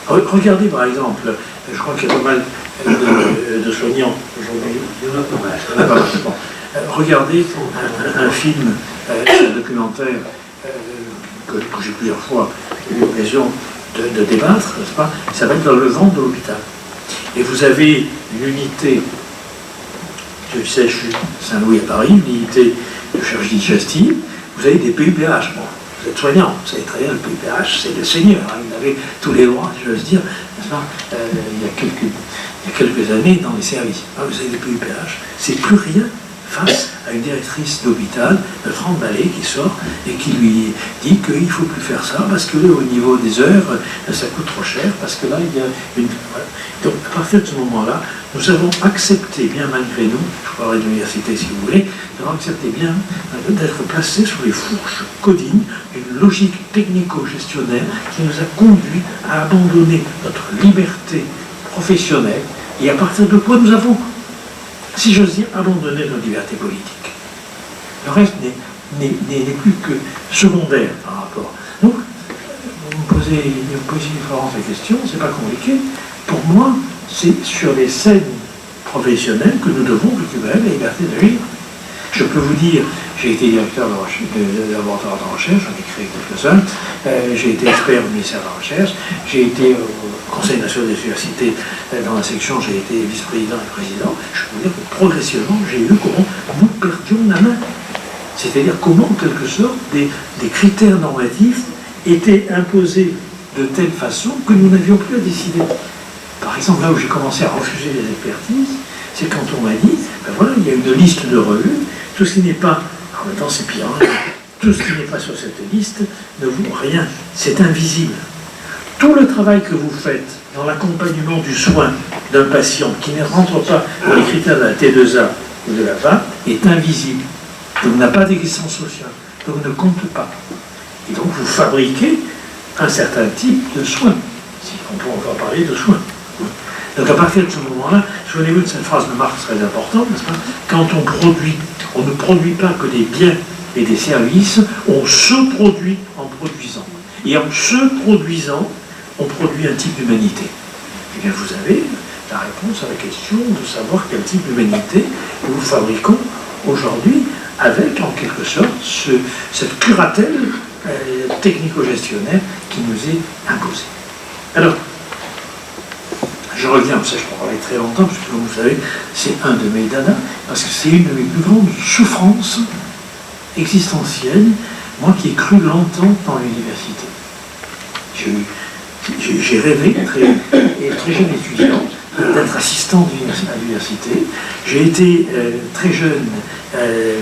Regardez par exemple, je crois qu'il y a pas mal de soignants aujourd'hui. Il y en a pas mal. Bon. Regardez un film, un documentaire que j'ai plusieurs fois eu l'occasion de débattre, n'est-ce pas? Ça s'appelle Dans le ventre de l'hôpital. Et vous avez une unité du CHU Saint-Louis à Paris, une unité de chirurgie digestive, vous avez des PUPH. Bon, vous êtes soignant, vous savez très bien, le PUPH, c'est le Seigneur, hein, il avait tous les droits, je veux dire, n'est-ce pas, il y a quelques années dans les services. Ah, vous avez des PUPH, c'est plus rien face à une directrice d'hôpital, Franck Ballet, qui sort et qui lui dit qu'il ne faut plus faire ça parce que au niveau des heures, ça coûte trop cher, parce que là, il y a une... Voilà. Donc, à partir de ce moment-là, nous avons accepté, bien malgré nous, je parlerai de l'université si vous voulez, nous avons accepté bien d'être placés sur les fourches codines d'une logique technico-gestionnaire qui nous a conduit à abandonner notre liberté professionnelle et à partir de quoi nous avons, si j'ose dire, abandonné notre liberté politique. Le reste n'est plus que secondaire par rapport. Donc, vous me posez Florence la question, c'est pas compliqué. Pour moi, c'est sur les scènes professionnelles que nous devons récupérer la liberté de vivre. Je peux vous dire, j'ai été directeur de laboratoire de recherche, j'en ai créé quelques-uns, j'ai été expert au ministère de la Recherche, j'ai été au Conseil national des universités dans la section, j'ai été vice-président et président. Je peux vous dire que progressivement, j'ai vu comment nous perdions la main. C'est-à-dire comment, en quelque sorte, des critères normatifs étaient imposés de telle façon que nous n'avions plus à décider. Par exemple, là où j'ai commencé à refuser les expertises, c'est quand on m'a dit, ben voilà, il y a une liste de revues, tout ce qui n'est pas, en même temps c'est pire, hein, tout ce qui n'est pas sur cette liste ne vaut rien, c'est invisible. Tout le travail que vous faites dans l'accompagnement du soin d'un patient qui ne rentre pas dans les critères de la T2A ou de la VA est invisible, donc n'a pas d'existence sociale, donc ne compte pas. Et donc vous fabriquez un certain type de soins, si on peut encore parler de soins. Donc à partir de ce moment-là, souvenez-vous de cette phrase de Marx très importante, n'est-ce pas? Quand on produit, on ne produit pas que des biens et des services, on se produit en produisant. Et en se produisant, on produit un type d'humanité. Eh bien, vous avez la réponse à la question de savoir quel type d'humanité nous fabriquons aujourd'hui avec, en quelque sorte, cette curatelle technico-gestionnaire qui nous est imposée. Alors, je reviens, ça je peux en parler très longtemps, parce que comme vous savez, c'est un de mes dadas, parce que c'est une de mes plus grandes souffrances existentielles, moi qui ai cru longtemps dans l'université. J'ai rêvé, très jeune étudiant, d'être assistant à l'université. J'ai été très jeune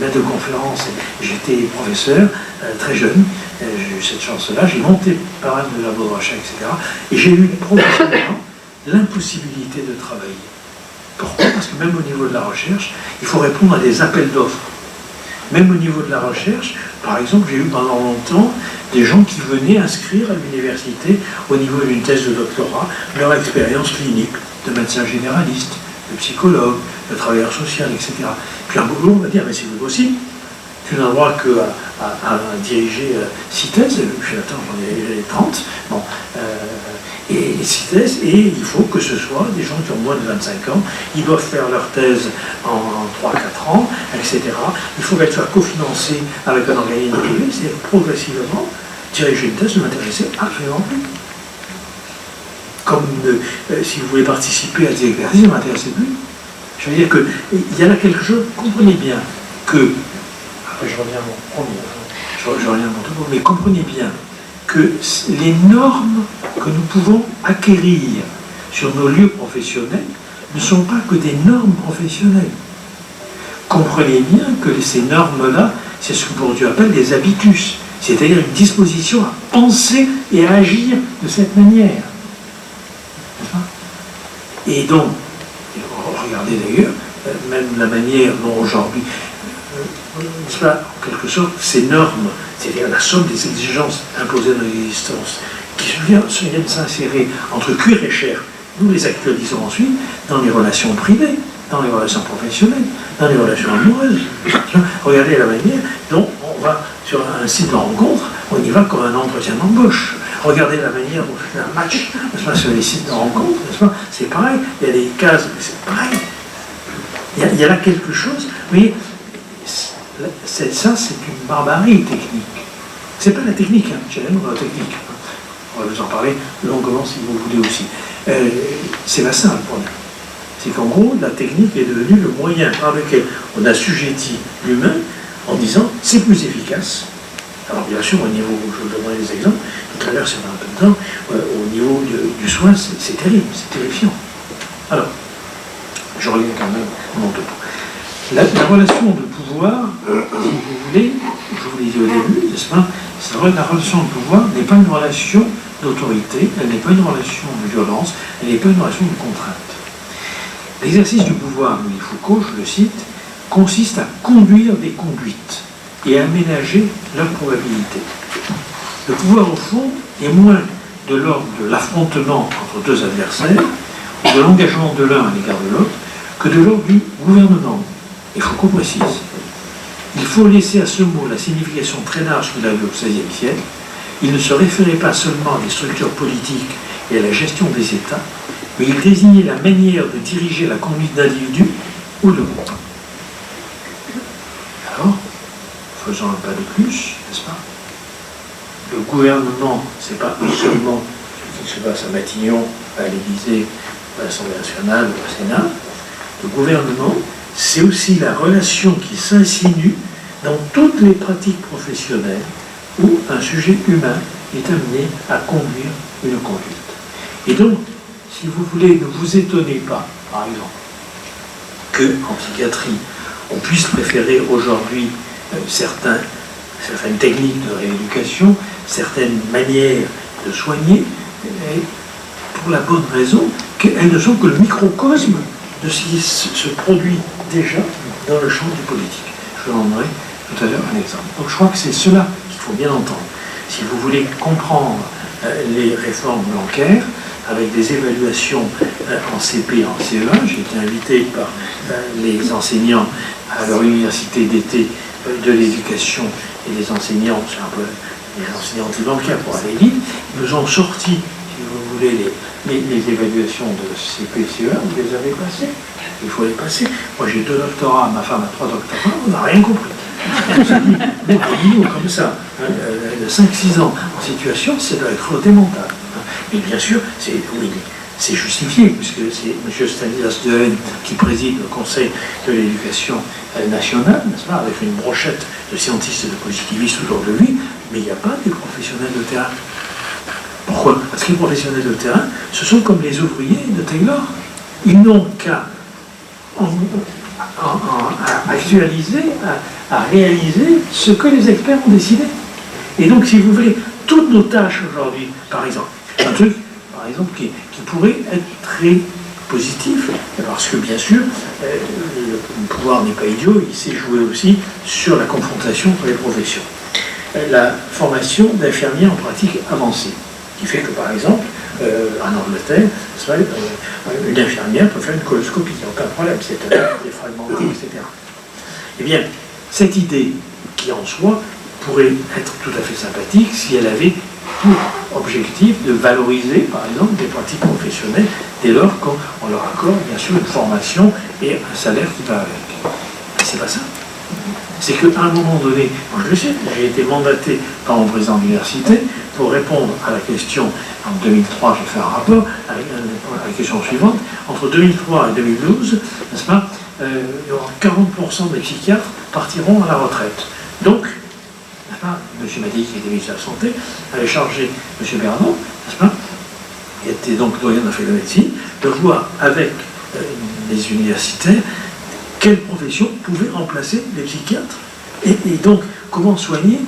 maître de conférence, j'étais professeur, très jeune, j'ai eu cette chance-là, j'ai monté pas mal de labos de recherche, etc. Et j'ai eu progressivement l'impossibilité de travailler. Pourquoi? Parce que même au niveau de la recherche, il faut répondre à des appels d'offres. Même au niveau de la recherche, par exemple, j'ai eu pendant longtemps des gens qui venaient inscrire à l'université, au niveau d'une thèse de doctorat, leur expérience clinique de médecin généraliste, de psychologue, de travailleur social, etc. Puis un boulot, on va dire, mais c'est pas possible. Tu n'as droit qu'à diriger 6 thèses, puis attends, j'en ai 30. Bon, et 6 thèses, et il faut que ce soit des gens qui ont moins de 25 ans, ils doivent faire leur thèse en 3-4 ans, etc. Il faut qu'elle soit cofinancée avec un organisme privé, c'est progressivement, diriger une thèse ne m'intéressait absolument plus. Comme si vous voulez participer à des exercices, ça ne m'intéressait plus. Je veux dire qu'il y a là quelque chose, comprenez bien que, après je reviens à mon premier, je reviens à mon tout, mais comprenez bien que les normes que nous pouvons acquérir sur nos lieux professionnels ne sont pas que des normes professionnelles. Comprenez bien que ces normes-là, c'est ce que Bourdieu appelle des habitus, c'est-à-dire une disposition à penser et à agir de cette manière. Et donc, regardez d'ailleurs, même la manière dont aujourd'hui, en quelque sorte, ces normes, c'est-à-dire la somme des exigences imposées dans l'existence, qui viennent s'insérer entre cuir et chair, nous les actualisons ensuite dans les relations privées, dans les relations professionnelles, dans les relations amoureuses. Regardez la manière dont on va sur un site de rencontre, on y va comme un entretien d'embauche. Regardez la manière dont on fait un match, sur les sites de rencontre, c'est pareil, il y a des cases, c'est pareil. Il y a là quelque chose, vous voyez, ça c'est une barbarie technique. C'est pas la technique, j'aime la technique. On va vous en parler longuement si vous voulez aussi. C'est pas ça le problème. C'est qu'en gros, la technique est devenue le moyen par lequel on assujettit l'humain en disant c'est plus efficace. Alors bien sûr, au niveau, je vous donnerai des exemples, tout à l'heure c'est un peu de temps, au niveau du soin, c'est terrible, c'est terrifiant. Alors, je reviens quand même à mon topo. La relation de pouvoir, si vous voulez, je vous l'ai dit au début, n'est-ce pas, la relation de pouvoir n'est pas une relation d'autorité, elle n'est pas une relation de violence, elle n'est pas une relation de contrainte. L'exercice du pouvoir, Louis Foucault, je le cite, consiste à conduire des conduites et à aménager leur probabilité. Le pouvoir, au fond, est moins de l'ordre de l'affrontement entre deux adversaires, ou de l'engagement de l'un à l'égard de l'autre, que de l'ordre du gouvernement. Et Foucault précise. Il faut laisser à ce mot la signification très large qu'il avait au XVIe siècle. Il ne se référait pas seulement à des structures politiques et à la gestion des États, mais il désignait la manière de diriger la conduite d'individus ou de groupes. Alors, faisons un pas de plus, n'est-ce pas? Le gouvernement, c'est pas seulement ce qui se passe à Matignon, à l'Élysée, à l'Assemblée nationale, au Sénat. Le gouvernement, c'est aussi la relation qui s'insinue dans toutes les pratiques professionnelles où un sujet humain est amené à conduire une conduite. Et donc, si vous voulez, ne vous étonnez pas, par exemple, qu'en psychiatrie, on puisse préférer aujourd'hui certaines techniques de rééducation, certaines manières de soigner, pour la bonne raison qu'elles ne sont que le microcosme de ce qui se produit déjà dans le champ du politique. Je vous donnerai tout à l'heure un exemple. Donc je crois que c'est cela qu'il faut bien entendre. Si vous voulez comprendre les réformes bancaires, avec des évaluations en CP et en CE1, j'ai été invité par les enseignants à leur université d'été de l'éducation et les enseignants, c'est un peu les enseignants anti-bancaires pour aller vite, ils nous ont sorti, si vous voulez, les évaluations de CP et CE1, vous les avez passées. Il faut les passer. Moi j'ai 2 doctorats, ma femme a 3 doctorats, on n'a rien compris. On s'est dit, mettre un niveau comme ça, de 5-6 ans en situation, ça doit être frotté mental. Et bien sûr, c'est justifié, puisque c'est M. Stanislas Dehaene qui préside le Conseil de l'éducation nationale, n'est-ce pas, avec une brochette de scientistes et de positivistes autour de lui, mais il n'y a pas des professionnels de terrain. Pourquoi? Parce que les professionnels de terrain, ce sont comme les ouvriers de Taylor. Ils n'ont qu'à actualiser, à réaliser ce que les experts ont décidé. Et donc, si vous voulez, toutes nos tâches aujourd'hui, par exemple, un truc, par exemple, qui pourrait être très positif, parce que bien sûr, le pouvoir n'est pas idiot, il sait jouer aussi sur la confrontation entre les professions. La formation d'infirmiers en pratique avancée, qui fait que, par exemple, en Angleterre, une infirmière peut faire une coloscopie, il n'y a aucun problème, c'est défragmenté, etc. Eh bien, cette idée qui en soi pourrait être tout à fait sympathique si elle avait pour objectif de valoriser, par exemple, des pratiques professionnelles dès lors qu'on leur accorde, bien sûr, une formation et un salaire qui va avec. C'est pas ça. C'est qu'à un moment donné, moi je le sais, j'ai été mandaté par mon président de l'université pour répondre à la question, en 2003 j'ai fait un rapport, à la question suivante, entre 2003 et 2012, n'est-ce pas, 40% des psychiatres partiront à la retraite. Donc, M. Madi, qui était ministre de la Santé, avait chargé M. Bernon, n'est-ce pas, qui était donc doyen de la faculté de médecine, de voir avec les universitaires quelle profession pouvait remplacer les psychiatres et donc comment soigner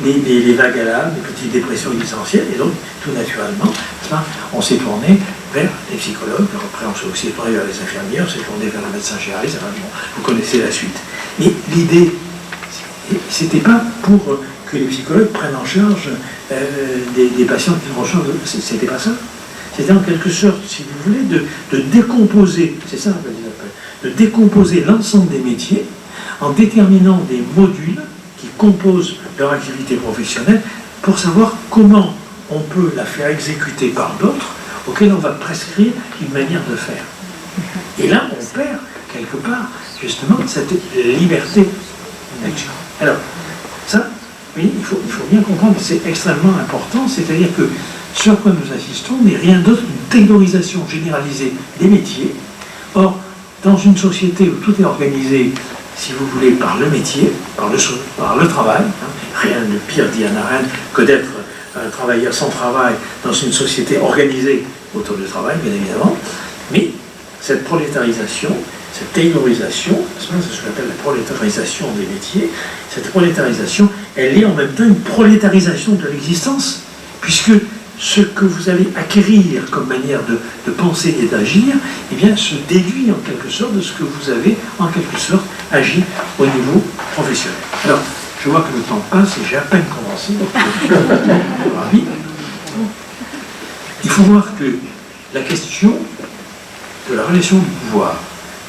les vagues à l'âme, les petites dépressions existentielles. Et donc, tout naturellement, on s'est tourné vers les psychologues, après on s'est aussi tourné vers les infirmières, on s'est tourné vers le médecin généraliste, enfin, bon, vous connaissez la suite. Mais l'idée, c'était pas pour que les psychologues prennent en charge des patients qui sont en charge, c'était pas ça. C'était en quelque sorte, si vous voulez, de décomposer, c'est ça de décomposer l'ensemble des métiers en déterminant des modules qui composent leur activité professionnelle pour savoir comment on peut la faire exécuter par d'autres auxquels on va prescrire une manière de faire. Et là, on perd quelque part justement cette liberté d'action. Alors, ça, oui, il faut bien comprendre que c'est extrêmement important, c'est-à-dire que ce à quoi nous assistons n'est rien d'autre qu'une taylorisation généralisée des métiers. Or, dans une société où tout est organisé, si vous voulez, par le métier, par le travail, rien de pire, dit Hannah Arendt, que d'être un travailleur sans travail dans une société organisée autour du travail, bien évidemment, mais cette prolétarisation, cette taylorisation, c'est ce qu'on appelle la prolétarisation des métiers, cette prolétarisation, elle est en même temps une prolétarisation de l'existence, puisque ce que vous allez acquérir comme manière de penser et d'agir, eh bien, se déduit en quelque sorte de ce que vous avez en quelque sorte agi au niveau professionnel. Alors, je vois que le temps passe et j'ai à peine commencé, donc je suis ravi. Il faut voir que la question de la relation du pouvoir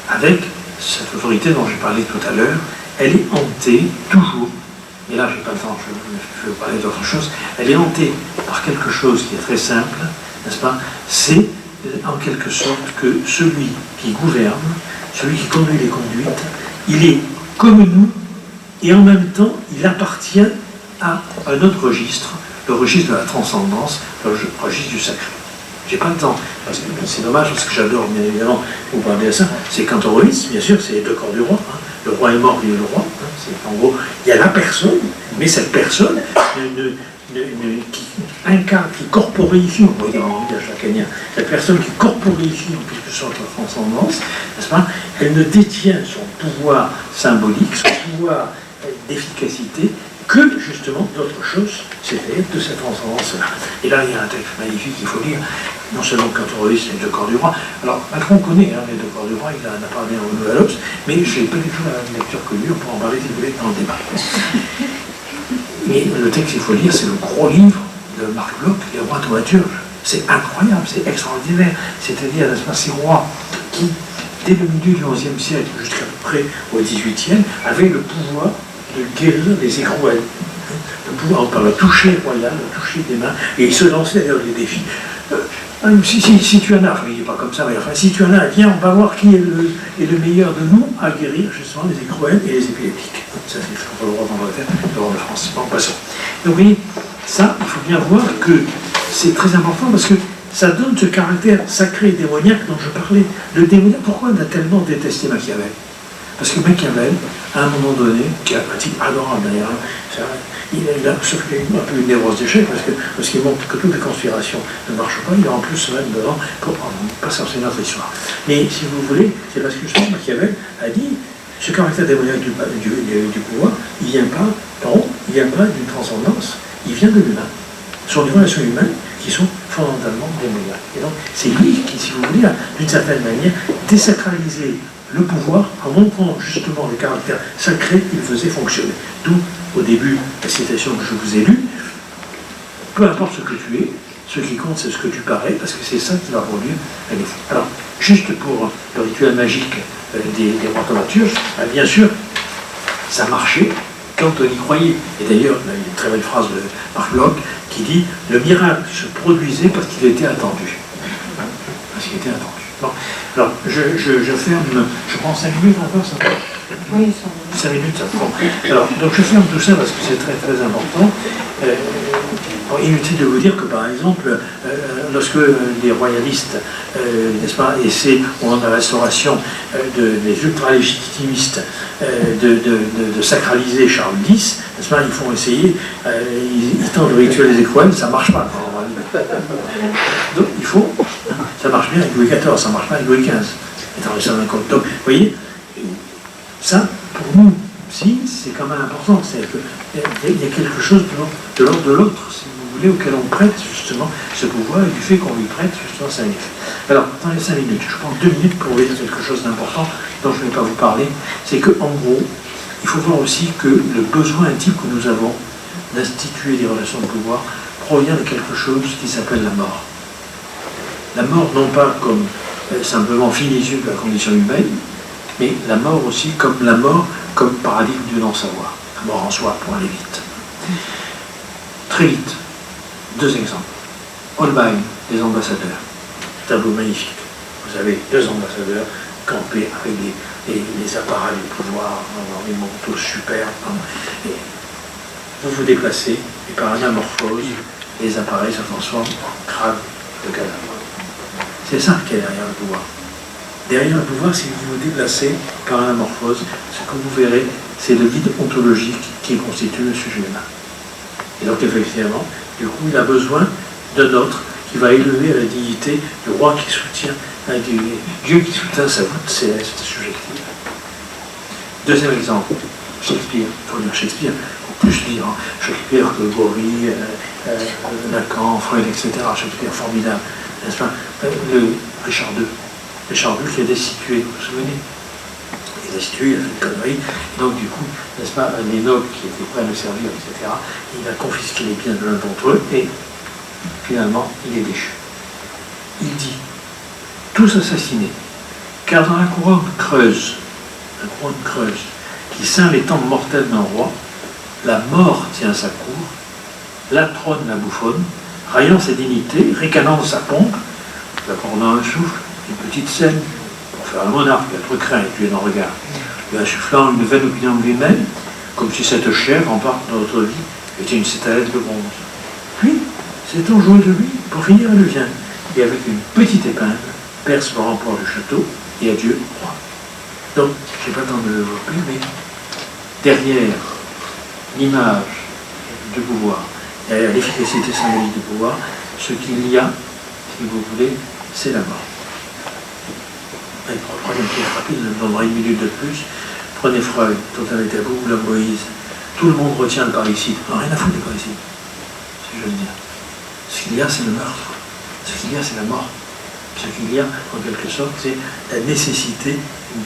avec cette autorité dont j'ai parlé tout à l'heure, elle est hantée toujours. Et là, je n'ai pas le temps, je veux parler d'autre chose. Elle est hantée par quelque chose qui est très simple, n'est-ce pas? C'est en quelque sorte que celui qui gouverne, celui qui conduit les conduites, il est comme nous, et en même temps, il appartient à un autre registre, le registre de la transcendance, le registre du sacré. J'ai pas le temps, parce que c'est dommage, parce que j'adore, bien évidemment, vous parler de ça. C'est Cantorovitz, bien sûr, c'est les deux corps du roi. Hein. Le roi est mort, vive le roi. Hein. C'est, en gros, il y a la personne, mais cette personne qui incarne, qui corporifie, on pourrait dire en langage lacanien, cette personne qui corporifie en quelque sorte la transcendance, n'est-ce pas? Elle ne détient son pouvoir symbolique, son pouvoir d'efficacité, que justement d'autres choses, c'est-à-dire de cette transcendance-là. Et là, il y a un texte magnifique qu'il faut lire, non seulement Cantorovitz, les deux corps du roi. Alors, Macron connaît les deux corps du roi, il en a parlé au Nouvel Obs, mais je n'ai pas du tout la même lecture que lui, on peut en parler si vous voulez dans le débat. Mais le texte qu'il faut lire, c'est le gros livre de Marc Bloch, Les rois thaumaturges. C'est incroyable, c'est extraordinaire. C'est-à-dire, ces rois qui, dès le milieu du XIe siècle, jusqu'à peu près au XVIIIe, avaient le pouvoir de guérir les écrouelles, le pouvoir par le toucher royal, le toucher des mains, et ils se lançaient d'ailleurs des défis. Si tu en as, il n'est pas comme ça, mais enfin, si tu en as, viens, on va voir qui est le meilleur de nous à guérir justement les écrouelles et les épileptiques. Ça, c'est le roi d'Angleterre, le roi de France. Bon, passons. Donc, vous voyez, ça, il faut bien voir que c'est très important parce que ça donne ce caractère sacré et démoniaque dont je parlais. Le démoniaque, pourquoi on a tellement détesté Machiavel? Parce que Machiavel, à un moment donné, qui est un pratique adorable d'ailleurs, il a un peu une névrose d'échec parce qu'il montre que toutes les conspirations ne marchent pas, il a en plus se mettre devant pour passer c'est notre histoire. Mais si vous voulez, c'est parce que justement Machiavel a dit ce caractère démoniaque du pouvoir, il ne vient pas d'une transcendance, il vient de l'humain. Ce sont les relations humaines qui sont fondamentalement démoniaques. Et donc c'est lui qui, si vous voulez, a d'une certaine manière désacralisé le pouvoir en montrant justement le caractère sacré qu'il faisait fonctionner. D'où, au début, la citation que je vous ai lue, peu importe ce que tu es, ce qui compte c'est ce que tu parais, parce que c'est ça qui va produire un effet. Alors, juste pour le rituel magique des rois thaumaturges, bien sûr, ça marchait quand on y croyait. Et d'ailleurs, il y a une très belle phrase de Marc Bloch qui dit « Le miracle se produisait parce qu'il était attendu. » Parce qu'il était attendu. Bon. Alors, je ferme, je prends 5 minutes encore, ça va. Oui, 5 minutes, ça prend. Alors, donc je ferme tout ça parce que c'est très très important. Bon, inutile de vous dire que, par exemple, lorsque les royalistes, n'est-ce pas, essaient, au moment de la restauration, des ultra-légitimistes, de sacraliser Charles X, n'est-ce pas, ils font essayer, ils tentent de ritualiser Cromwell, ça ne marche pas. Donc, il faut, ça marche bien avec Louis XIV, ça ne marche pas avec Louis XV. Donc, vous voyez, ça, pour nous, si, c'est quand même important. C'est-à-dire qu'il y a quelque chose de l'ordre de l'autre, si vous voulez, auquel on prête justement ce pouvoir et du fait qu'on lui prête justement ça effet. Alors, dans les 5 minutes, je prends 2 minutes pour vous dire quelque chose d'important dont je ne vais pas vous parler. C'est qu'en gros, il faut voir aussi que le besoin intime que nous avons d'instituer des relations de pouvoir provient de quelque chose qui s'appelle la mort. La mort, non pas comme simplement finitude de la condition humaine, mais la mort aussi comme la mort comme paradigme du non-savoir. La mort en soi, pour aller vite. Très vite, 2 exemples. Holbein, les ambassadeurs. Tableau magnifique. Vous avez 2 ambassadeurs campés avec les appareils du pouvoir, dans des manteaux superbes. Et vous vous déplacez, et par anamorphose, les appareils se transforment en crâne de cadavre. C'est ça qui est derrière le pouvoir. Derrière le pouvoir, si vous vous déplacez par anamorphose, ce que vous verrez, c'est le vide ontologique qui constitue le sujet humain. Et donc, effectivement, du coup, il a besoin d'un autre qui va élever à la dignité du roi qui soutient, du Dieu qui soutient sa voûte céleste subjective. 2e exemple, Shakespeare. Il faut lire Shakespeare, pour plus lire Shakespeare que Bory, Lacan, Freud, etc. Shakespeare formidable, n'est-ce pas? Richard II. Richard II qui est destitué, vous vous souvenez? Il est destitué, il a fait une connerie, et donc du coup, n'est-ce pas, les nobles qui étaient prêts à le servir, etc., il a confisqué les biens de l'un d'entre eux, et finalement, il est déchu. Il dit, tous assassinés, car dans la couronne creuse, qui ceint les tempes mortelles d'un roi, la mort tient sa cour, la trône la bouffonne, raillant ses dignités, ricanant de sa pompe, accordant un souffle, une petite scène, pour faire un monarque, être craint et tuer dans le regard, lui insufflant une vaine opinion de lui-même, comme si cette chair, en part de notre vie, était une citadelle de bronze. Puis, s'étant joué de lui, pour finir, elle vient, et avec une petite épingle, perce le rempart du château, et adieu, roi. Donc, je n'ai pas le temps de le développer, mais derrière l'image du pouvoir, derrière l'efficacité symbolique du pouvoir, ce qu'il y a, si vous voulez, c'est la mort. Allez, prenez une pièce rapide, je vous donnerai 1 minute de plus. Prenez Freud, Total et Tabou, la Moïse. Tout le monde retient le parricide. Non, rien à foutre des parricides, si je veux dire. Ce qu'il y a, c'est le meurtre. Ce qu'il y a, c'est la mort. Ce qu'il y a, en quelque sorte, c'est la nécessité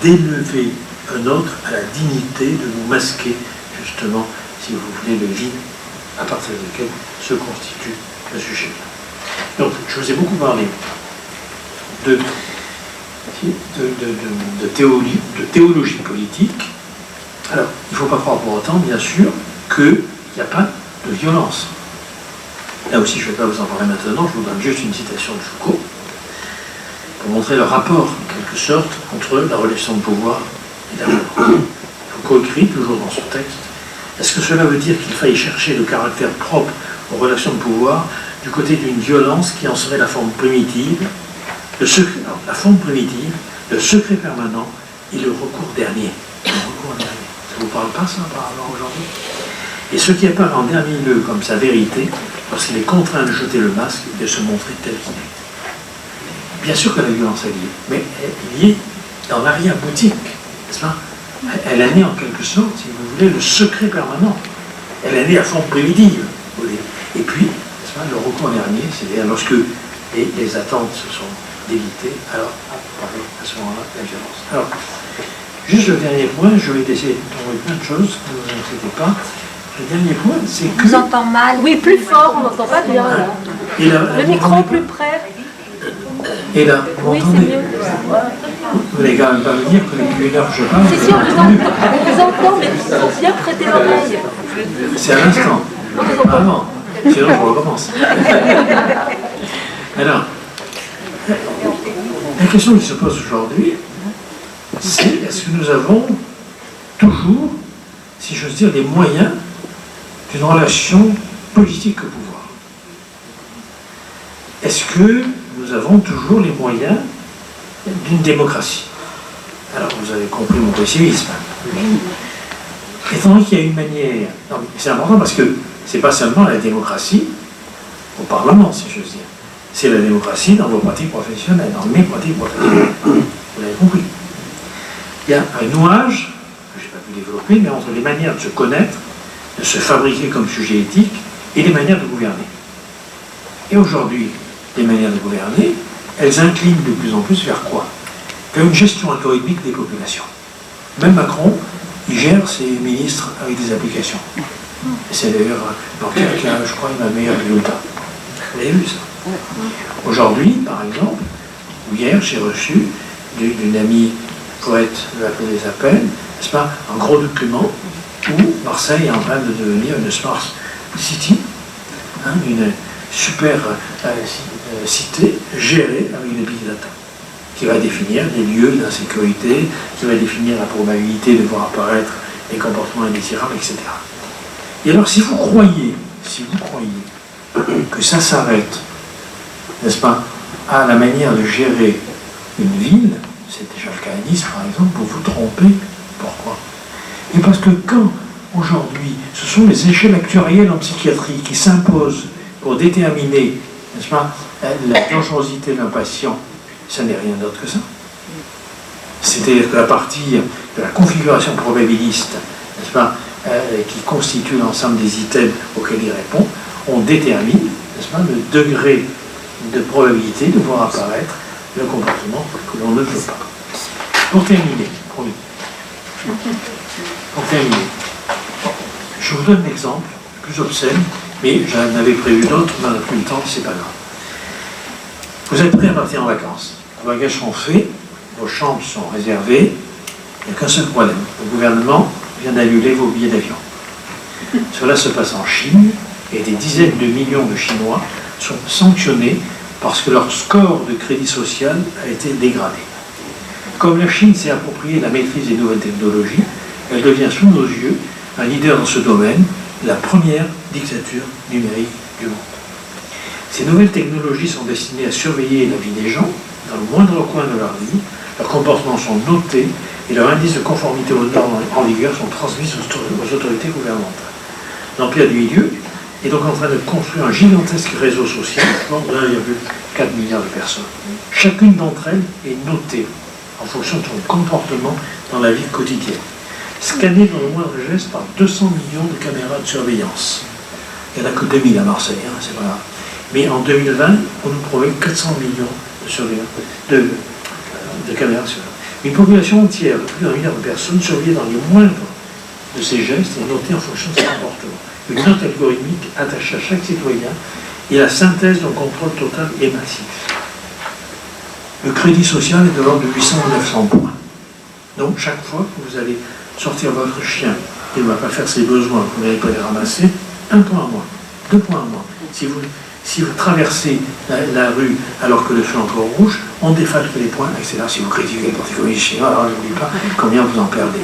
d'élever un autre à la dignité de nous masquer, justement, si vous voulez, le vide à partir duquel se constitue le sujet. Donc, je vous ai beaucoup parlé de théologie politique. Alors, il ne faut pas croire pour autant, bien sûr, qu'il n'y a pas de violence. Là aussi, je ne vais pas vous en parler maintenant, je vous donne juste une citation de Foucault, pour montrer le rapport, en quelque sorte, entre la relation de pouvoir et la mort. Foucault écrit, toujours dans son texte, est-ce que cela veut dire qu'il faille chercher le caractère propre aux relations de pouvoir du côté d'une violence qui en serait la forme primitive, le secret permanent et le recours dernier. Ça ne vous parle pas, ça, apparemment, aujourd'hui? Et ce qui apparaît en dernier lieu comme sa vérité, lorsqu'il est contraint de jeter le masque et de se montrer tel qu'il est. Bien sûr que la violence est liée, mais elle est liée dans l'arrière-boutique, n'est-ce pas? Elle est née en quelque sorte, si vous voulez, le secret permanent. Elle est née à forme primitive, vous voulez. Et puis, n'est-ce pas, le recours dernier, c'est-à-dire lorsque les attentes se sont délitées, alors apparaît à ce moment-là la violence. Alors, juste le dernier point, je vais essayer de trouver plein de choses, ne vous inquiétez pas. Le dernier point, c'est que... On vous entend mal. Oui, plus fort, on n'entend pas bien. Là. Le micro plus près. Et là, vous oui, m'entendez? c'est mieux. Vous n'allez quand même pas me dire que depuis 1 heure que je parle... C'est sûr, on vous entend, mais il faut bien prêter l'oreille. C'est à l'instant. Avant. Sinon, je recommence. Alors, la question qui se pose aujourd'hui, c'est est-ce que nous avons toujours, si j'ose dire, les moyens d'une relation politique au pouvoir. Est-ce que nous avons toujours les moyens d'une démocratie? Alors, vous avez compris mon pessimisme. Étant donné qu'il y a une manière... C'est important parce que c'est pas seulement la démocratie au Parlement, si j'ose dire. C'est la démocratie dans vos pratiques professionnelles, dans mes pratiques professionnelles. Vous l'avez compris. Il y a un nouage, que je n'ai pas pu développer, mais entre les manières de se connaître, de se fabriquer comme sujet éthique, et les manières de gouverner. Et aujourd'hui, les manières de gouverner, elles inclinent de plus en plus vers quoi? Vers une gestion algorithmique des populations. Même Macron, il gère ses ministres avec des applications. Et c'est d'ailleurs dans quel cas, je crois, il a le meilleur résultat. Vous avez vu ça? Aujourd'hui, par exemple, ou hier, j'ai reçu d'une amie poète de la Cour des Appels, n'est-ce pas, un gros document où Marseille est en train de devenir une smart city, hein, une super cité gérée avec des big data, qui va définir les lieux d'insécurité, qui va définir la probabilité de voir apparaître les comportements indésirables, etc. Et alors, si vous croyez que ça s'arrête, n'est-ce pas, à la manière de gérer une ville, c'est déjà le cas à Nice, par exemple, vous vous trompez. Pourquoi? Et parce que quand, aujourd'hui, ce sont les échelles actuarielles en psychiatrie qui s'imposent pour déterminer, n'est-ce pas, la dangerosité d'un patient, ça n'est rien d'autre que ça. C'est-à-dire que la partie de la configuration probabiliste, n'est-ce pas, qui constitue l'ensemble des items auxquels il répond, on détermine, n'est-ce pas, le degré de probabilité de voir apparaître le comportement que l'on ne veut pas. Pour terminer, promis. Pour terminer, je vous donne l'exemple plus obscène, mais j'en avais prévu d'autres, on n'en a plus le temps, c'est pas grave. Vous êtes prêts à partir en vacances. Vos bagages sont faits, vos chambres sont réservées, il n'y a qu'un seul problème. Le gouvernement vient d'annuler vos billets d'avion. Cela se passe en Chine, et des dizaines de millions de Chinois sont sanctionnés parce que leur score de crédit social a été dégradé. Comme la Chine s'est appropriée la maîtrise des nouvelles technologies, elle devient sous nos yeux un leader dans ce domaine, la première dictature numérique du monde. Ces nouvelles technologies sont destinées à surveiller la vie des gens dans le moindre coin de leur vie, leurs comportements sont notés et leurs indices de conformité aux normes en vigueur sont transmis aux autorités gouvernementales. L'Empire du Milieu est donc en train de construire un gigantesque réseau social de 1,4 milliard de personnes. Chacune d'entre elles est notée en fonction de son comportement dans la vie quotidienne. Scannée dans le moindre geste par 200 millions de caméras de surveillance. Il n'y en a que 2000 à Marseille, hein, c'est pas grave. Mais en 2020, on nous promet 400 millions de caméras de surveillance. Une population entière de plus d'un milliard de personnes surveillée dans les moindres de ces gestes et notée en fonction de ses comportements. Une note algorithmique attachée à chaque citoyen et la synthèse d'un contrôle total et massif. Le crédit social est de l'ordre de 800 ou 900 points. Donc chaque fois que vous allez sortir votre chien, il ne va pas faire ses besoins, vous n'allez pas les ramasser, 1 point en moins, 2 points en moins. Si vous traversez la rue alors que le feu est encore rouge, on défalque les points, etc. Si vous critiquez le Parti communiste chinois, alors je ne dis pas combien vous en perdez.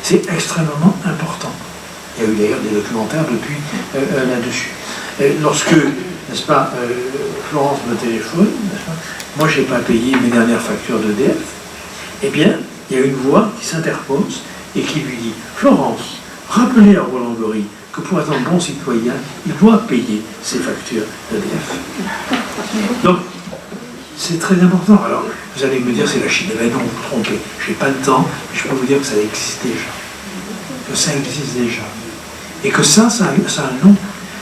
C'est extrêmement important. Il y a eu d'ailleurs des documentaires depuis là-dessus. Lorsque, n'est-ce pas, Florence me téléphone, n'est-ce pas, moi je n'ai pas payé mes dernières factures d'EDF, eh bien, il y a une voix qui s'interpose et qui lui dit « Florence, rappelez à Roland Gori que pour être un bon citoyen, il doit payer ses factures d'EDF. » Donc, c'est très important. Alors, vous allez me dire c'est la Chine. Eh bien non, vous vous trompez. Je n'ai pas le temps, mais je peux vous dire que ça existe déjà. Que ça existe déjà. Et que ça a un nom.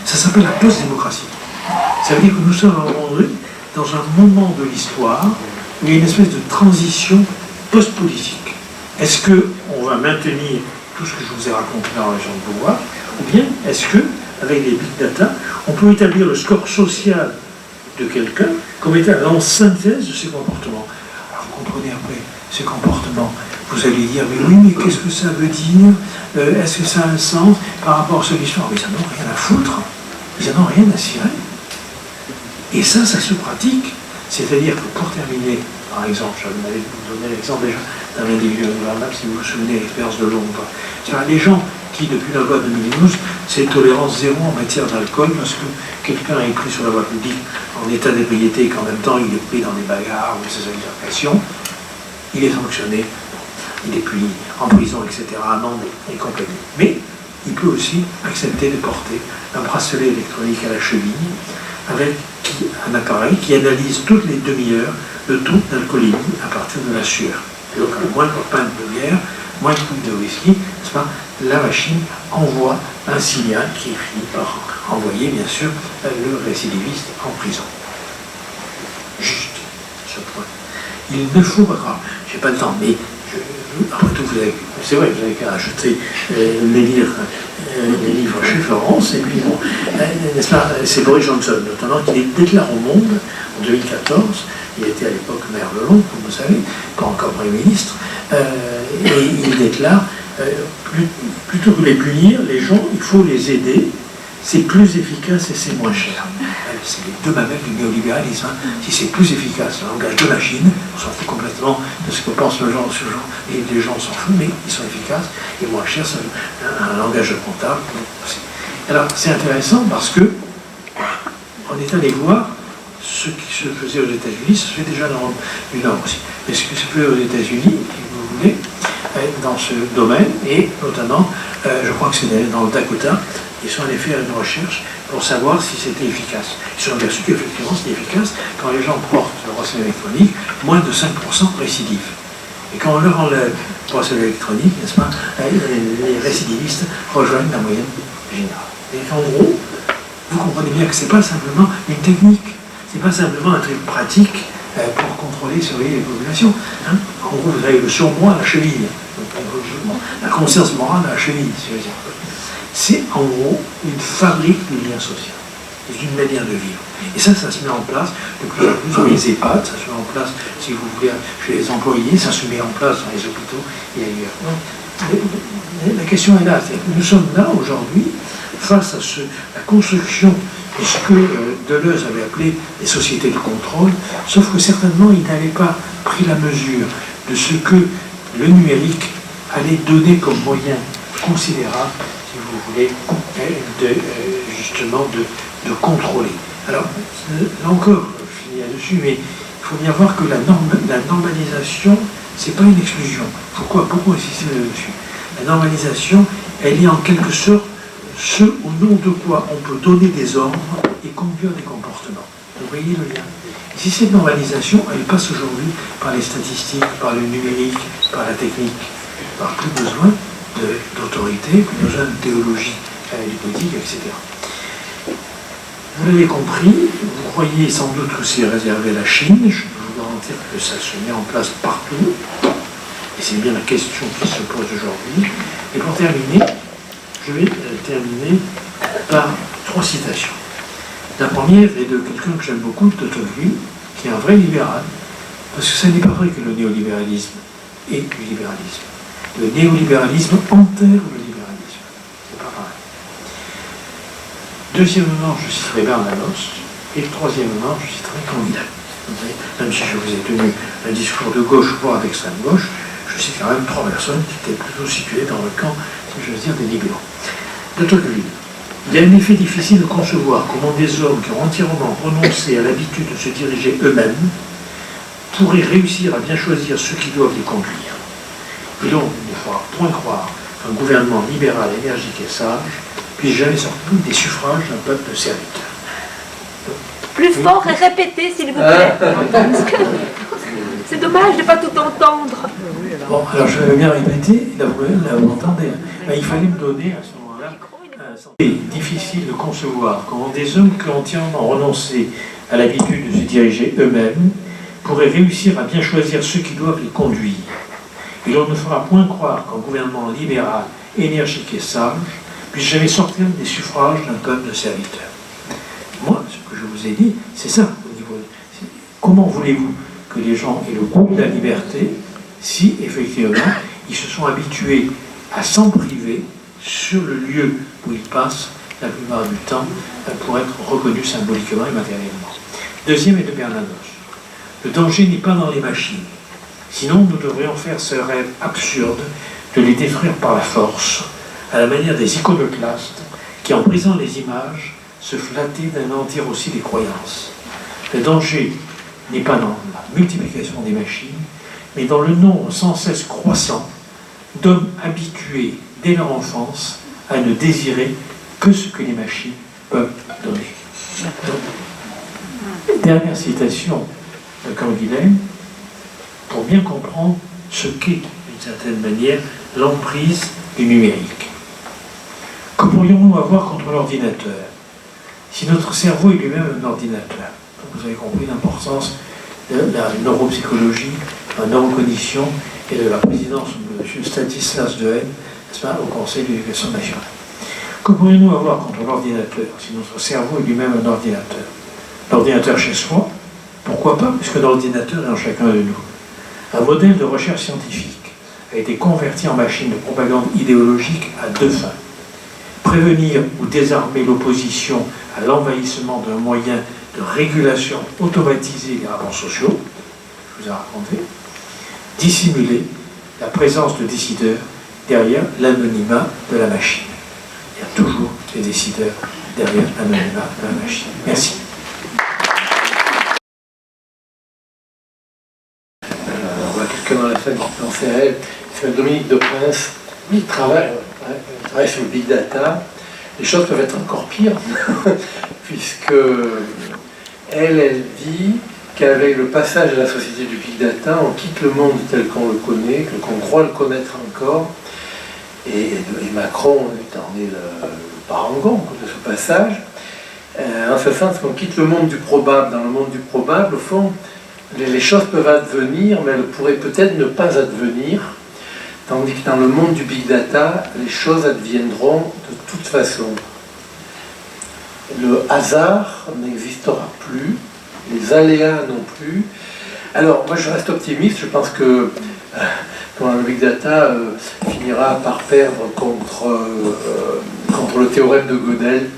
Ça s'appelle la post-démocratie. Ça veut dire que nous sommes dans un moment de l'histoire où il y a une espèce de transition post-politique. Est-ce qu'on va maintenir tout ce que je vous ai raconté dans la région de pouvoir, ou bien est-ce qu'avec les big data, on peut établir le score social de quelqu'un comme étant la synthèse de ses comportements? Alors vous comprenez après, ces comportements, vous allez dire, mais oui, mais qu'est-ce que ça veut dire? Est-ce que ça a un sens par rapport à ce l'histoire? Mais ils n'en ont rien à foutre, ils n'en ont rien à cirer. Et ça se pratique. C'est-à-dire que pour terminer, Par exemple, je vous avais donné l'exemple déjà d'un individu ingouvernable, si vous vous souvenez de l'expérience de Londres. Les gens qui, depuis la loi de 2012, c'est tolérance zéro en matière d'alcool, parce que quelqu'un est pris sur la voie publique en état d'ébriété et qu'en même temps il est pris dans des bagarres ou des altercations, il est sanctionné, il est puni en prison, etc., amende et compagnie. Mais il peut aussi accepter de porter un bracelet électronique à la cheville avec un appareil qui analyse toutes les demi-heures le taux d'alcoolémie à partir de la sueur. Et donc, à moins de pinte de bière, moins de coupe de whisky, n'est-ce pas, la machine envoie un signal qui finit par envoyer, bien sûr, le récidiviste en prison. Juste ce point. Il ne faut pas, je n'ai pas le temps, mais après tout, c'est vrai, vous avez qu'à acheter les livres chez Florence, et puis bon, n'est-ce pas, c'est Boris Johnson, notamment, qui déclare au Monde, en 2014, il était à l'époque maire de Londres, comme vous savez, pas encore Premier ministre, et il déclare, plutôt que de les punir, les gens, il faut les aider, c'est plus efficace et c'est moins cher. C'est les deux mamelles du néolibéralisme. Hein. Si c'est plus efficace, un langage de machine, on s'en fout complètement de ce que pense le genre, et les gens s'en foutent, mais ils sont efficaces, et moins cher, c'est un langage de comptable. Alors, c'est intéressant parce que on est allé voir ce qui se faisait aux États-Unis, ça se fait déjà dans le Nord aussi, mais ce qui se fait aux États-Unis, si vous voulez, dans ce domaine, et notamment, je crois que c'est dans le Dakota, ils sont allés faire une recherche pour savoir si c'était efficace. Ils sont aperçus qu'effectivement c'était efficace quand les gens portent le bracelet électronique, moins de 5% récidive. Et quand on leur enlève le bracelet électronique, n'est-ce pas, les récidivistes rejoignent la moyenne générale. Et en gros, vous comprenez bien que ce n'est pas simplement une technique, ce n'est pas simplement un truc pratique pour contrôler, surveiller les populations. Hein. En gros, vous avez le surmoi à la cheville, la conscience morale à la cheville, si je veux dire. C'est en gros une fabrique du lien social, c'est une manière de vivre. Et ça se met en place de plus en plus dans les EHPAD, ça se met en place, si vous voulez, chez les employés, ça se met en place dans les hôpitaux et ailleurs. Donc, la question est là, nous sommes là aujourd'hui face à la construction de ce que Deleuze avait appelé les sociétés de contrôle, sauf que certainement il n'avait pas pris la mesure de ce que le numérique allait donner comme moyen considérable, si vous voulez, justement de contrôler. Alors, là encore, je finis là-dessus, mais il faut bien voir que la normalisation, ce n'est pas une exclusion. Pourquoi insister là-dessus? La normalisation, elle est en quelque sorte ce au nom de quoi on peut donner des ordres et conduire des comportements. Vous voyez le lien. Et si cette normalisation, elle passe aujourd'hui par les statistiques, par le numérique, par la technique, par plus besoin d'autorité, plus besoin de théologie du politique, etc. Vous l'avez compris, vous croyez sans doute que c'est réservé à la Chine, je peux vous garantir que ça se met en place partout, et c'est bien la question qui se pose aujourd'hui. Et pour terminer, je vais terminer par 3 citations. La première est de quelqu'un que j'aime beaucoup, de Tocqueville, qui est un vrai libéral, parce que ce n'est pas vrai que le néolibéralisme est du libéralisme. Le néolibéralisme enterre le libéralisme. C'est pas pareil. Deuxièmement, je citerai Bernanos, et troisièmement, je citerai Candidat. Même si je vous ai tenu un discours de gauche, voire d'extrême gauche, je cite quand même 3 personnes qui étaient plutôt situées dans le camp, si je veux dire, des libéraux. De Tocqueville. Il y a un effet difficile de concevoir comment des hommes qui ont entièrement renoncé à l'habitude de se diriger eux-mêmes pourraient réussir à bien choisir ceux qui doivent les conduire. Et donc, il ne faudra point croire qu'un gouvernement libéral, énergique et sage puisse jamais sortir des suffrages d'un peuple de serviteurs. Plus fort et répétez, s'il vous plaît. C'est dommage de ne pas tout entendre. Bon, alors je vais bien répéter, là vous entendez. Il fallait me donner à ce moment-là. C'est difficile de concevoir comment des hommes qui ont entièrement renoncé à l'habitude de se diriger eux-mêmes pourraient réussir à bien choisir ceux qui doivent les conduire. Et l'on ne fera point croire qu'un gouvernement libéral, énergique et sage puisse jamais sortir des suffrages d'un peuple de serviteurs. Moi, ce que je vous ai dit, c'est ça. Comment voulez-vous que les gens aient le goût de la liberté si, effectivement, ils se sont habitués à s'en priver sur le lieu où ils passent la plupart du temps pour être reconnus symboliquement et matériellement. Deuxième est de Bernanos. Le danger n'est pas dans les machines. Sinon, nous devrions faire ce rêve absurde de les détruire par la force, à la manière des iconoclastes qui, en brisant les images, se flattaient d'anéantir aussi les croyances. Le danger n'est pas dans la multiplication des machines, mais dans le nombre sans cesse croissant d'hommes habitués dès leur enfance à ne désirer que ce que les machines peuvent donner. Donc, dernière citation de Canguilhem, pour bien comprendre ce qu'est, d'une certaine manière, l'emprise du numérique. Que pourrions-nous avoir contre l'ordinateur si notre cerveau est lui-même un ordinateur? Vous avez compris l'importance de la neuropsychologie, de la neurocognition et de la présidence de M. Stanislas Dehaene, n'est-ce pas, au Conseil de l'éducation nationale. Que pourrions-nous avoir contre l'ordinateur si notre cerveau est lui-même un ordinateur? L'ordinateur chez soi, pourquoi pas, puisque l'ordinateur est en chacun de nous. Un modèle de recherche scientifique a été converti en machine de propagande idéologique à deux fins. Prévenir ou désarmer l'opposition à l'envahissement d'un moyen de régulation automatisée des rapports sociaux, je vous ai raconté, dissimuler la présence de décideurs derrière l'anonymat de la machine. Il y a toujours des décideurs derrière l'anonymat de la machine. Merci. On voit quelqu'un dans la salle qui pensait à elle, c'est Dominique de Prince. Il travaille sur le big data. Les choses peuvent être encore pires, puisque elle dit qu'avec le passage à la société du big data, on quitte le monde tel qu'on le connaît, qu'on croit le connaître encore, et Macron en est le parangon de ce passage, en ce sens qu'on quitte le monde du probable. Dans le monde du probable, au fond, les choses peuvent advenir, mais elles pourraient peut-être ne pas advenir, tandis que dans le monde du big data, les choses adviendront de toute façon. Le hasard n'existera plus, les aléas non plus. Alors, moi je reste optimiste, je pense que le big data finira par perdre contre le théorème de Gödel,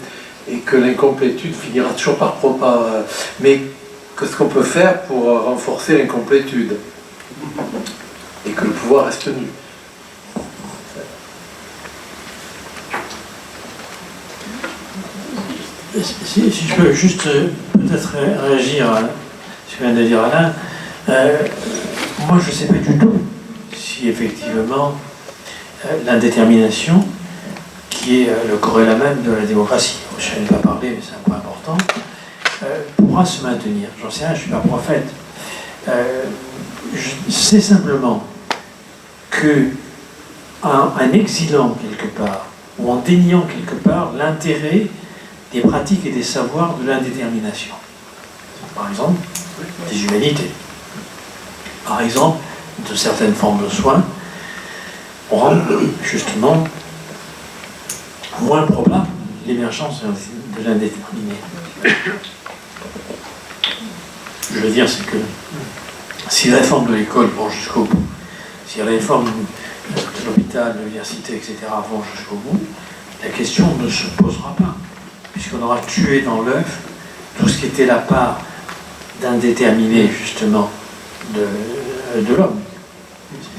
et que l'incomplétude finira toujours par... mais qu'est-ce qu'on peut faire pour renforcer l'incomplétude et que le pouvoir reste tenu? Si je peux juste peut-être réagir à ce que vient de dire Alain, moi je ne sais pas du tout si effectivement l'indétermination, qui est le corrélat même de la démocratie, je n'ai pas parlé mais c'est un point important, pourra se maintenir. J'en sais rien, je ne suis pas prophète. Je sais simplement que en exilant quelque part, ou en déniant quelque part l'intérêt des pratiques et des savoirs de l'indétermination. Par exemple, des humanités. Par exemple, de certaines formes de soins, on rend justement moins probable l'émergence de l'indéterminé. Je veux dire, c'est que si la réforme de l'école vont jusqu'au bout, si la réforme de l'hôpital, de l'université, etc. vont jusqu'au bout, la question ne se posera pas, puisqu'on aura tué dans l'œuf tout ce qui était la part d'indéterminé, justement, de l'homme.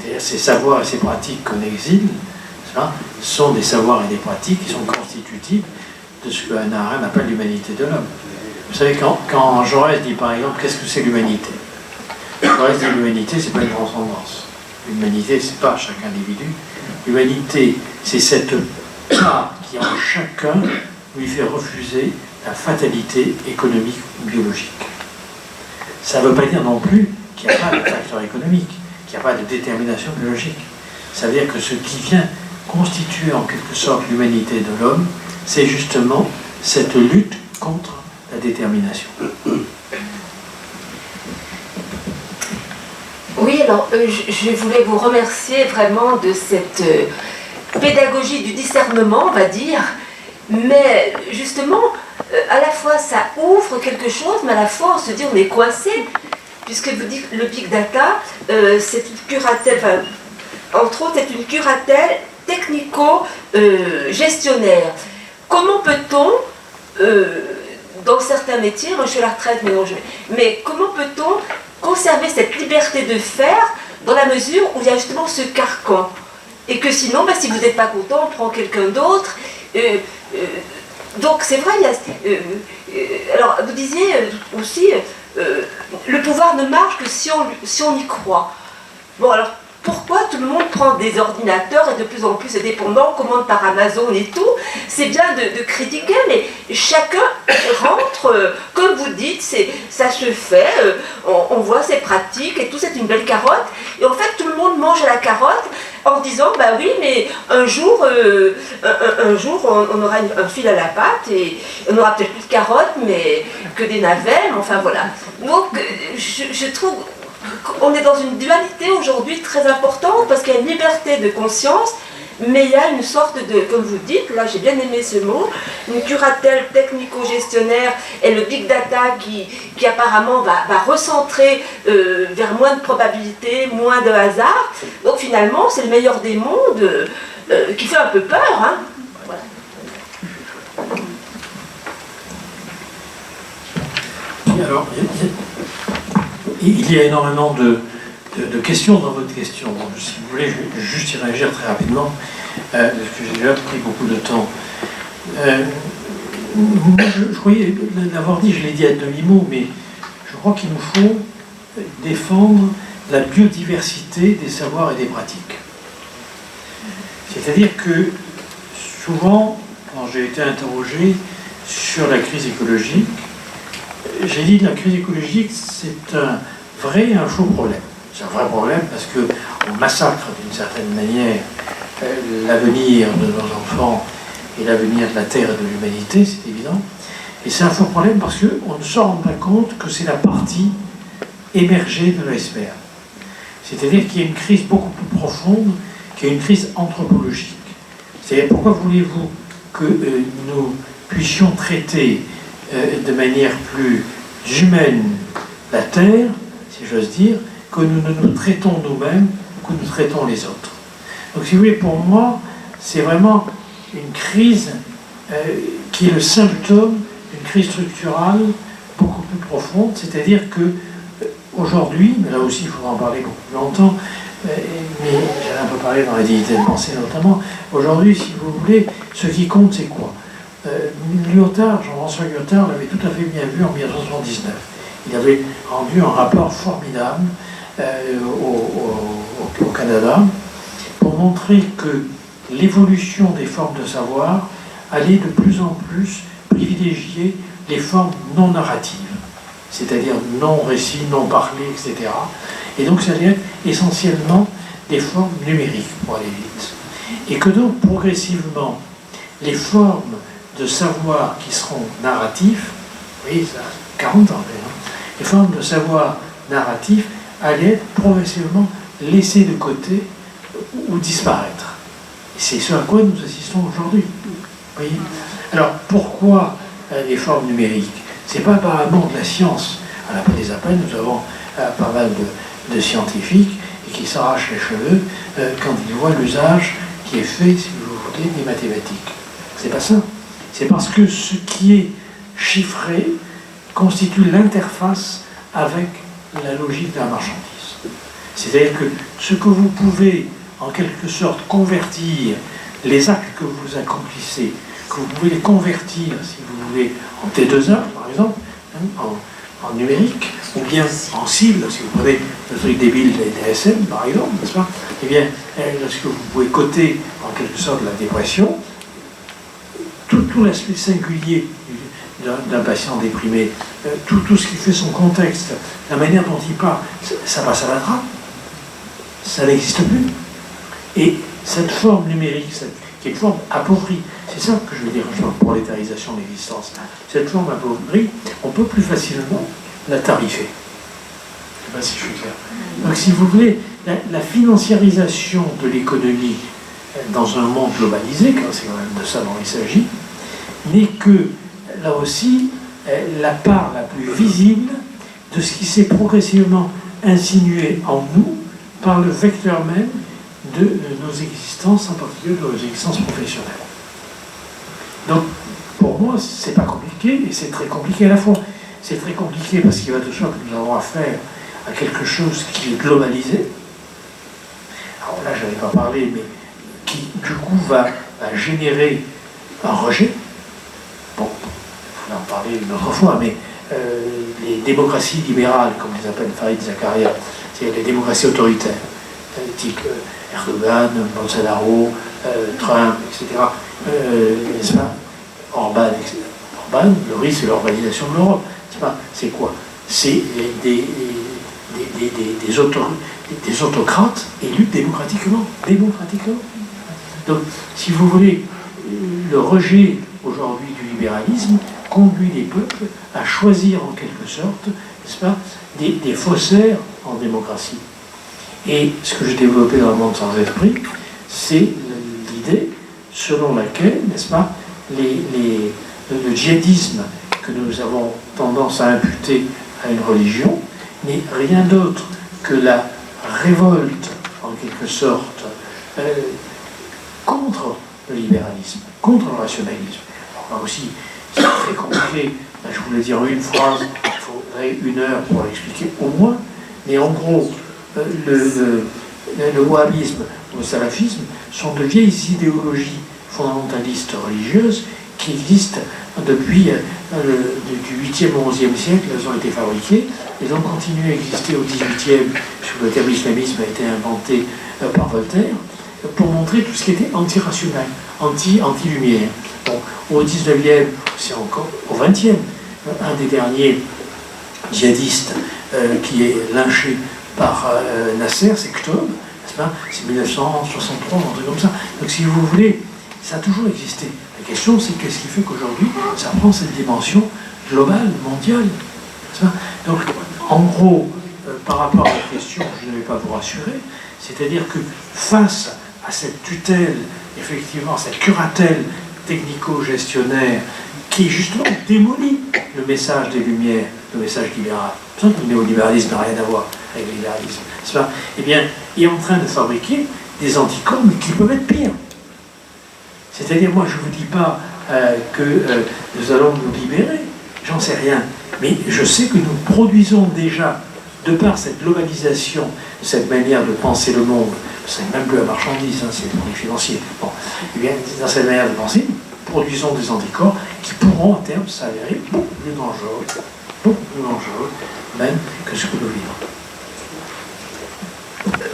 C'est-à-dire ces savoirs et ces pratiques qu'on exile, sont des savoirs et des pratiques qui sont constitutifs de ce que Hannah Arendt appelle l'humanité de l'homme. Vous savez, quand Jaurès dit par exemple qu'est-ce que c'est l'humanité, Jaurès dit l'humanité, c'est pas une transcendance. L'humanité, c'est pas chaque individu. L'humanité, c'est cette part qui en chacun lui fait refuser la fatalité économique ou biologique. Ça ne veut pas dire non plus qu'il n'y a pas de facteur économique, qu'il n'y a pas de détermination biologique. Ça veut dire que ce qui vient constituer en quelque sorte l'humanité de l'homme, c'est justement cette lutte contre la détermination. Oui, alors je voulais vous remercier vraiment de cette pédagogie du discernement, on va dire, mais justement, à la fois ça ouvre quelque chose, mais à la fois on se dit on est coincé, puisque vous dites le big data, c'est une curatelle, enfin, entre autres, c'est une curatelle technico-gestionnaire. Comment peut-on, dans certains métiers, moi je suis à la retraite, mais comment peut-on conserver cette liberté de faire dans la mesure où il y a justement ce carcan. Et que sinon, si vous n'êtes pas content, on prend quelqu'un d'autre. Donc c'est vrai, alors vous disiez aussi, le pouvoir ne marche que si on y croit. Bon alors, pourquoi tout le monde prend des ordinateurs et de plus en plus est dépendant, commande par Amazon et tout? C'est bien de critiquer, mais chacun rentre, comme vous dites, ça se fait, on voit c'est pratique et tout, c'est une belle carotte. Et en fait, tout le monde mange la carotte en disant, bah oui, mais un jour on aura un fil à la pâte et on aura peut-être plus de carottes, mais que des navets, enfin voilà. Donc, je trouve qu'on est dans une dualité aujourd'hui très importante parce qu'il y a une liberté de conscience, mais il y a une sorte de, comme vous dites, là j'ai bien aimé ce mot, une curatelle technico-gestionnaire et le big data qui apparemment va recentrer vers moins de probabilités, moins de hasard. Donc finalement c'est le meilleur des mondes qui fait un peu peur. Hein. Voilà. Alors, il y a énormément de questions dans votre question. Donc, si vous voulez, je vais juste y réagir très rapidement, parce que j'ai déjà pris beaucoup de temps. Moi, je croyais l'avoir dit, je l'ai dit à demi-mot, mais je crois qu'il nous faut défendre la biodiversité des savoirs et des pratiques. C'est-à-dire que souvent, quand j'ai été interrogé sur la crise écologique, j'ai dit que la crise écologique, c'est un vrai et un faux problème. C'est un vrai problème parce qu'on massacre d'une certaine manière l'avenir de nos enfants et l'avenir de la Terre et de l'humanité, c'est évident. Et c'est un faux problème parce qu'on ne se rend pas compte que c'est la partie émergée de l'iceberg. C'est-à-dire qu'il y a une crise beaucoup plus profonde, qui est une crise anthropologique. C'est-à-dire pourquoi voulez-vous que nous puissions traiter de manière plus humaine la Terre, si j'ose dire, que nous ne nous traitons nous-mêmes, que nous traitons les autres. Donc si vous voulez, pour moi, c'est vraiment une crise qui est le symptôme d'une crise structurale beaucoup plus profonde, c'est-à-dire que aujourd'hui, mais là aussi il faudra en parler beaucoup plus longtemps, mais j'en ai un peu parlé dans la dignité de penser notamment, aujourd'hui, si vous voulez, ce qui compte c'est quoi? Lyotard, Jean-François Lyotard l'avait tout à fait bien vu en 1979. Il avait rendu un rapport formidable au Canada pour montrer que l'évolution des formes de savoir allait de plus en plus privilégier les formes non narratives, c'est-à-dire non récit, non parlé, etc. Et donc ça allait être essentiellement des formes numériques pour aller vite. Et que donc progressivement, les formes de savoir qui seront narratifs, oui, ça a 40 ans, les formes de savoir narratifs allaient être progressivement laissées de côté ou disparaître. Et c'est ce à quoi nous assistons aujourd'hui. Alors, pourquoi les formes numériques? Ce n'est pas apparemment de la science. À la Paix des Appels, nous avons pas mal de scientifiques et qui s'arrachent les cheveux quand ils voient l'usage qui est fait, si vous voulez, des mathématiques. C'est pas ça. C'est parce que ce qui est chiffré constitue l'interface avec la logique de la marchandise. C'est-à-dire que ce que vous pouvez, en quelque sorte, convertir, les actes que vous accomplissez, que vous pouvez les convertir, si vous voulez, en T2A, par exemple, en numérique, ou bien en cible, si vous prenez le truc débile des DSM, par exemple, n'est-ce pas? Eh bien, lorsque vous pouvez coter, en quelque sorte, la dépression, tout l'aspect singulier d'un patient déprimé, tout ce qui fait son contexte, la manière dont il parle, ça passe à la trappe. Ça n'existe plus. Et cette forme numérique, qui est une forme appauvrie, c'est ça que je veux dire, je parle de prolétarisation de l'existence. Cette forme appauvrie, on peut plus facilement la tarifer. Je ne sais pas si je suis clair. Donc si vous voulez, la financiarisation de l'économie dans un monde globalisé, car c'est quand même de ça dont il s'agit, n'est que, là aussi, la part la plus visible de ce qui s'est progressivement insinué en nous par le vecteur même de nos existences, en particulier de nos existences professionnelles. Donc, pour moi, c'est pas compliqué, et c'est très compliqué à la fois. C'est très compliqué parce qu'il va de soi que nous avons affaire à quelque chose qui est globalisé. Alors là, je n'avais pas parlé, mais qui du coup va générer un rejet. Bon, il faut en parler une autre fois, mais les démocraties libérales, comme les appelle Farid Zakaria, c'est les démocraties autoritaires, type Erdogan, Bolsonaro, Trump, etc. N'est-ce pas, Orban, etc. Orban, le risque, c'est l'urbanisation de l'Europe. C'est quoi? C'est des autocrates élus démocratiquement. Donc, si vous voulez, le rejet aujourd'hui du libéralisme conduit les peuples à choisir en quelque sorte, n'est-ce pas, des faussaires en démocratie. Et ce que j'ai développé dans le monde sans esprit, c'est l'idée selon laquelle, n'est-ce pas, le djihadisme que nous avons tendance à imputer à une religion n'est rien d'autre que la révolte, en quelque sorte, contre le libéralisme, contre le rationalisme. Alors là aussi, c'est très compliqué. Je voulais dire une phrase, il faudrait 1 heure pour l'expliquer au moins. Mais en gros, le wahhabisme ou le salafisme sont de vieilles idéologies fondamentalistes religieuses qui existent depuis du 8e au 11e siècle. Elles ont été fabriquées, elles ont continué à exister au 18e, puisque le terme islamisme a été inventé par Voltaire, pour montrer tout ce qui était anti-rationnel, anti-lumière. Bon, au 19e, c'est encore au 20e, un des derniers djihadistes qui est lynché par Nasser, c'est Qutb, c'est 1963, un truc comme ça. Donc si vous voulez, ça a toujours existé. La question, c'est qu'est-ce qui fait qu'aujourd'hui, ça prend cette dimension globale, mondiale. Donc, en gros, par rapport à la question, je ne vais pas vous rassurer, c'est-à-dire que face à cette tutelle, effectivement, cette curatelle technico-gestionnaire qui, justement, démolit le message des Lumières, le message libéral. C'est pour ça que le néolibéralisme n'a rien à voir avec le libéralisme. Eh bien, il est en train de fabriquer des anticorps, mais qui peuvent être pires. C'est-à-dire, moi, je ne vous dis pas que nous allons nous libérer, j'en sais rien. Mais je sais que nous produisons déjà, de par cette globalisation, cette manière de penser le monde, c'est même plus la marchandise, hein, c'est le monde financier. Bon, eh bien, dans cette manière de penser, nous produisons des anticorps qui pourront, à terme, s'avérer beaucoup plus dangereux, même que ce que nous vivons.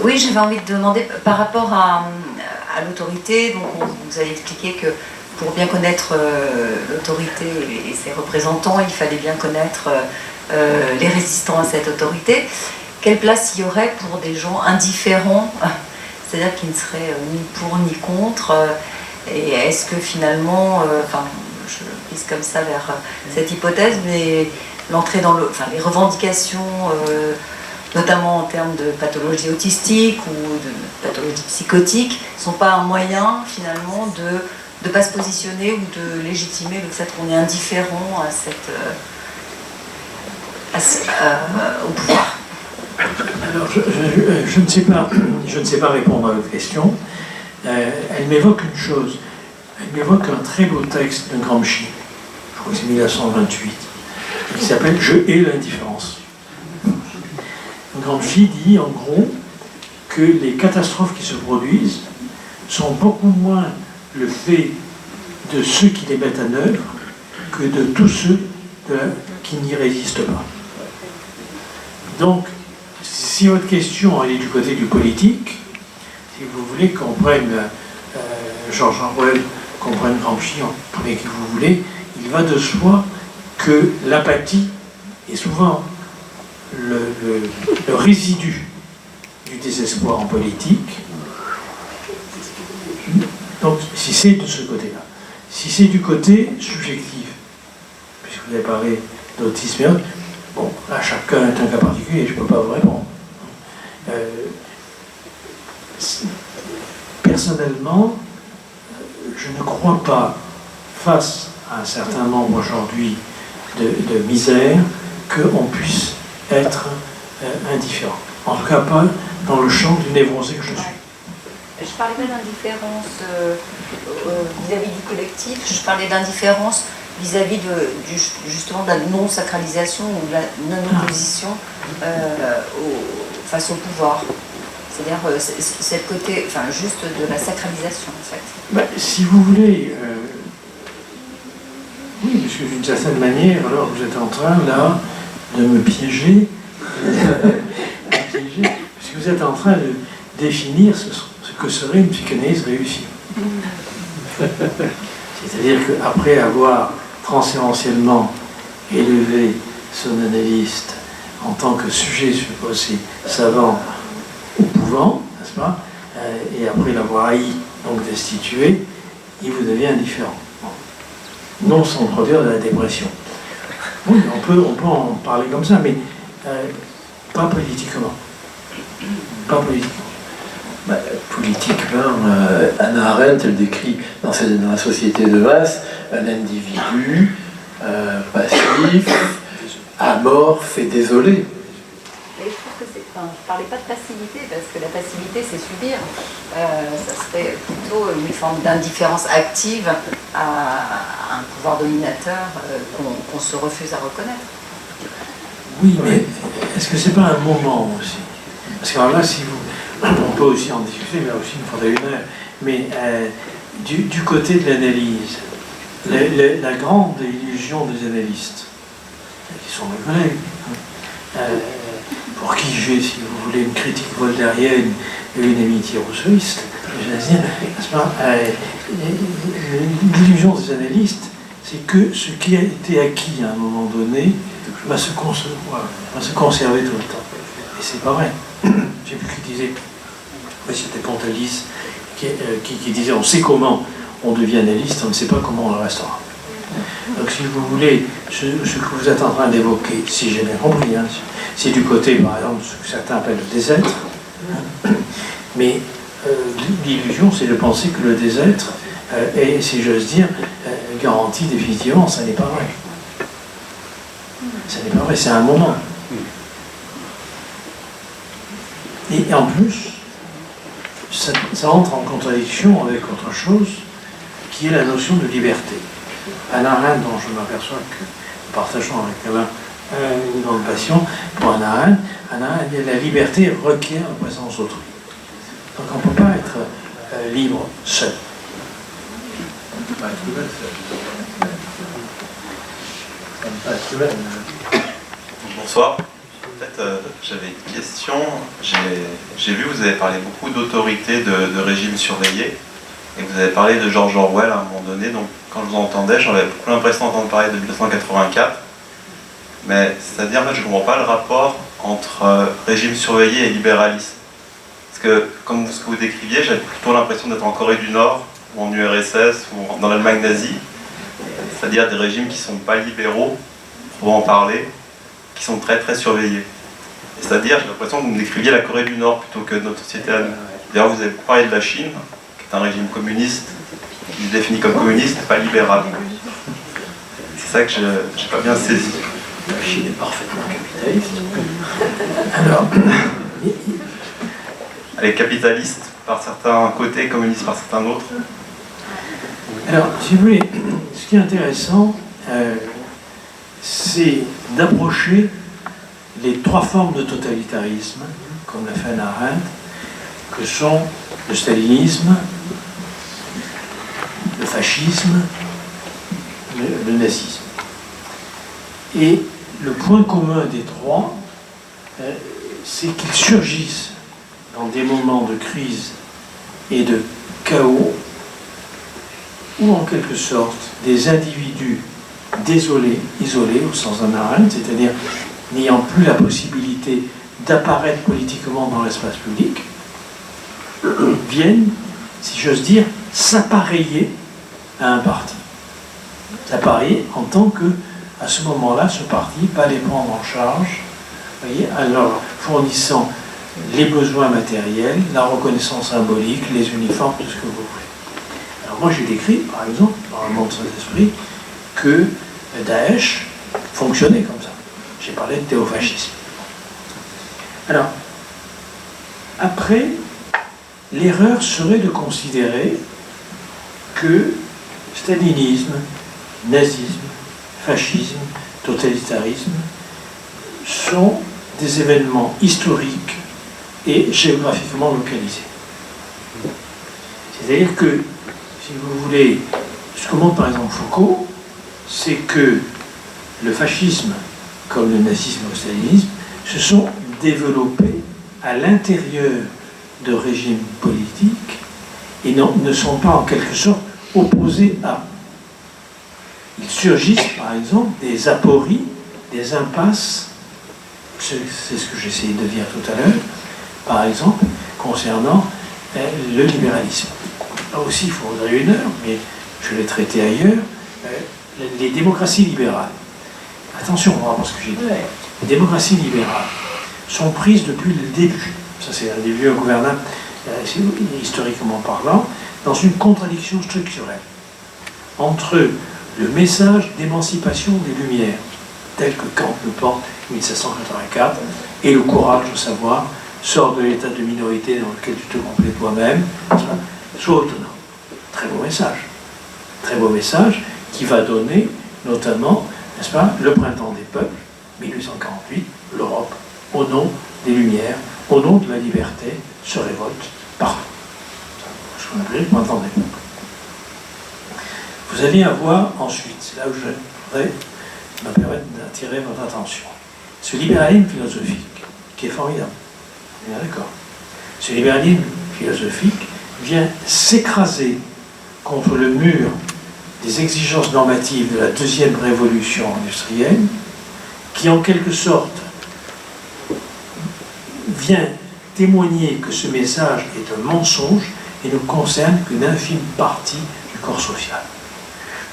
Oui, j'avais envie de demander, par rapport à l'autorité, donc vous avez expliqué que pour bien connaître l'autorité et ses représentants, il fallait bien connaître les résistants à cette autorité. Quelle place il y aurait pour des gens indifférents, c'est-à-dire qui ne seraient ni pour ni contre, et est-ce que finalement, je glisse comme ça vers cette hypothèse, mais l'entrée dans les revendications, notamment en termes de pathologie autistique ou de pathologie psychotique, ne sont pas un moyen finalement de ne pas se positionner ou de légitimer le fait qu'on est indifférent au pouvoir. Alors, je ne sais pas répondre à votre question. Elle m'évoque une chose. Elle m'évoque un très beau texte de Gramsci, je crois que c'est 1928, qui s'appelle « Je hais l'indifférence ». Gramsci dit en gros que les catastrophes qui se produisent sont beaucoup moins le fait de ceux qui les mettent en œuvre que de tous ceux qui n'y résistent pas. Donc, si votre question elle est du côté du politique, si vous voulez qu'on prenne George Orwell, qu'on prenne Gramsci, on prenez qui vous voulez, il va de soi que l'apathie est souvent le résidu du désespoir en politique. Donc, si c'est de ce côté-là, si c'est du côté subjectif, puisque vous avez parlé d'autisme, bon, là, chacun est un cas particulier, je ne peux pas vous répondre. Personnellement, je ne crois pas, face à un certain nombre aujourd'hui de misère, qu'on puisse être indifférent. En tout cas, pas dans le champ du névrosé que je suis. Je parlais pas d'indifférence vis-à-vis du collectif, je parlais d'indifférence vis-à-vis justement de la non-sacralisation ou de la non-opposition face au pouvoir. C'est-à-dire c'est le côté, enfin juste de la sacralisation en fait. Ben, si vous voulez, oui, parce que d'une certaine manière, alors vous êtes en train là de me piéger, parce que vous êtes en train de définir ce que serait une psychanalyse réussie. C'est-à-dire qu'après avoir transéventiellement élevé son analyste en tant que sujet supposé savant ou pouvant, n'est-ce pas, et après l'avoir haï, donc destitué, il vous devient indifférent. Non sans produire de la dépression. Oui, on peut en parler comme ça, mais pas politiquement. Pas politiquement. Politiquement, Hannah Arendt, elle décrit dans la société de masse un individu passif, amorphe et désolé. Mais je trouve que c'est. Enfin, je ne parlais pas de passivité, parce que la passivité, c'est subir. Ça serait plutôt une forme d'indifférence active à un pouvoir dominateur qu'on se refuse à reconnaître. Oui, mais est-ce que c'est pas un moment aussi? Parce que alors là, si vous. On peut aussi en discuter, mais là aussi il me faudrait une heure. Mais du côté de l'analyse, la grande illusion des analystes, qui sont mes collègues, pour qui j'ai, si vous voulez, une critique voltairienne et une amitié rousseauiste, n'est-ce pas, l'illusion des analystes, c'est que ce qui a été acquis à un moment donné va se conserver tout le temps. Et c'est pas vrai. J'ai vu qu'il disait, c'était Pontalis, qui disait on sait comment on devient analyste, on ne sait pas comment on le restera. Donc si vous voulez, ce que vous êtes en train d'évoquer, si j'ai bien compris, hein, c'est du côté, par exemple, ce que certains appellent le désêtre, mais l'illusion, c'est de penser que le désêtre est, si j'ose dire, garanti définitivement. Ça n'est pas vrai. Ça n'est pas vrai, c'est un moment. Et en plus, ça entre en contradiction avec autre chose, qui est la notion de liberté. Hannah Arendt, dont je m'aperçois que nous partageons avec Alain une grande passion, pour Hannah Arendt, la liberté requiert la présence autrui. Donc on ne peut pas être libre seul. Bonsoir. Peut-être j'avais une question. J'ai vu, vous avez parlé beaucoup d'autorité, de régime surveillé, et vous avez parlé de George Orwell à un moment donné. Donc quand je vous entendais, j'avais beaucoup l'impression d'entendre parler de 1984. Mais c'est-à-dire, en fait, je ne comprends pas le rapport entre régime surveillé et libéralisme. Parce que, comme ce que vous décriviez, j'avais plutôt l'impression d'être en Corée du Nord, ou en URSS, ou dans l'Allemagne nazie. C'est-à-dire des régimes qui ne sont pas libéraux, pour en parler, qui sont très très surveillés. C'est-à-dire, j'ai l'impression que vous me décriviez la Corée du Nord plutôt que notre société à nous. D'ailleurs, vous avez parlé de la Chine, qui est un régime communiste, qui est défini comme communiste, pas libéral. C'est ça que je n'ai pas bien saisi. La Chine est parfaitement capitaliste. Alors, elle est capitaliste par certains côtés, communiste par certains autres. alors, si vous voulez, ce qui est intéressant, c'est d'approcher les trois formes de totalitarisme, comme l'a fait Hannah Arendt, que sont le stalinisme, le fascisme, le nazisme. Et le point commun des trois, c'est qu'ils surgissent dans des moments de crise et de chaos, où en quelque sorte des individus désolés, isolés au sens d'Hannah Arendt, c'est-à-dire n'ayant plus la possibilité d'apparaître politiquement dans l'espace public, viennent, si j'ose dire, s'appareiller à un parti. S'appareiller en tant que, à ce moment-là, ce parti va les prendre en charge, voyez, en leur fournissant les besoins matériels, la reconnaissance symbolique, les uniformes, tout ce que vous voulez. Alors moi j'ai décrit, par exemple, dans le monde sans esprit, que Daesh fonctionnait comme ça. J'ai parlé de théofascisme. Alors, après, l'erreur serait de considérer que stalinisme, nazisme, fascisme, totalitarisme, sont des événements historiques et géographiquement localisés. C'est-à-dire que, si vous voulez, ce que montre par exemple Foucault, c'est que le fascisme, comme le nazisme ou le stalinisme, se sont développés à l'intérieur de régimes politiques et ne sont pas en quelque sorte opposés à. Ils surgissent par exemple des apories, des impasses, c'est ce que j'essayais de dire tout à l'heure, par exemple, concernant le libéralisme. Là aussi, il faudrait une heure, mais je l'ai traité ailleurs, les démocraties libérales. Attention, on va voir ce que j'ai dit. Les démocraties libérales sont prises depuis le début, ça c'est un début ingouvernable, historiquement parlant, dans une contradiction structurelle entre le message d'émancipation des Lumières, tel que Kant le porte en 1784, et le courage de savoir, sort de l'état de minorité dans lequel tu te complètes toi-même, sois autonome. Très beau message. Très beau message qui va donner notamment, n'est-ce pas, le printemps des peuples, 1848, l'Europe, au nom des Lumières, au nom de la liberté, se révolte partout. Ce qu'on appelle le printemps des peuples. Vous allez avoir ensuite, c'est là où je voudrais me permettre d'attirer votre attention, ce libéralisme philosophique, qui est formidable. On est bien d'accord. Ce libéralisme philosophique vient s'écraser contre le mur des exigences normatives de la deuxième révolution industrielle, qui en quelque sorte vient témoigner que ce message est un mensonge et ne concerne qu'une infime partie du corps social.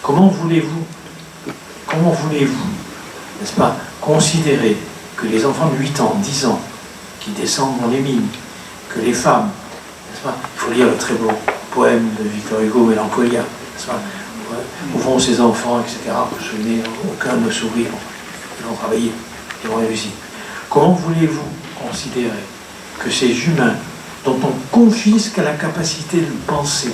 Comment voulez-vous, n'est-ce pas, considérer que les enfants de 8 ans, 10 ans, qui descendent dans les mines, que les femmes, n'est-ce pas, il faut lire le très beau poème de Victor Hugo, Mélancolia, n'est-ce pas, où vont ces enfants, etc., vous vous souvenez, aucun ne sourit, ils vont travailler, ils vont réussir. Comment voulez-vous considérer que ces humains, dont on confisque la capacité de penser,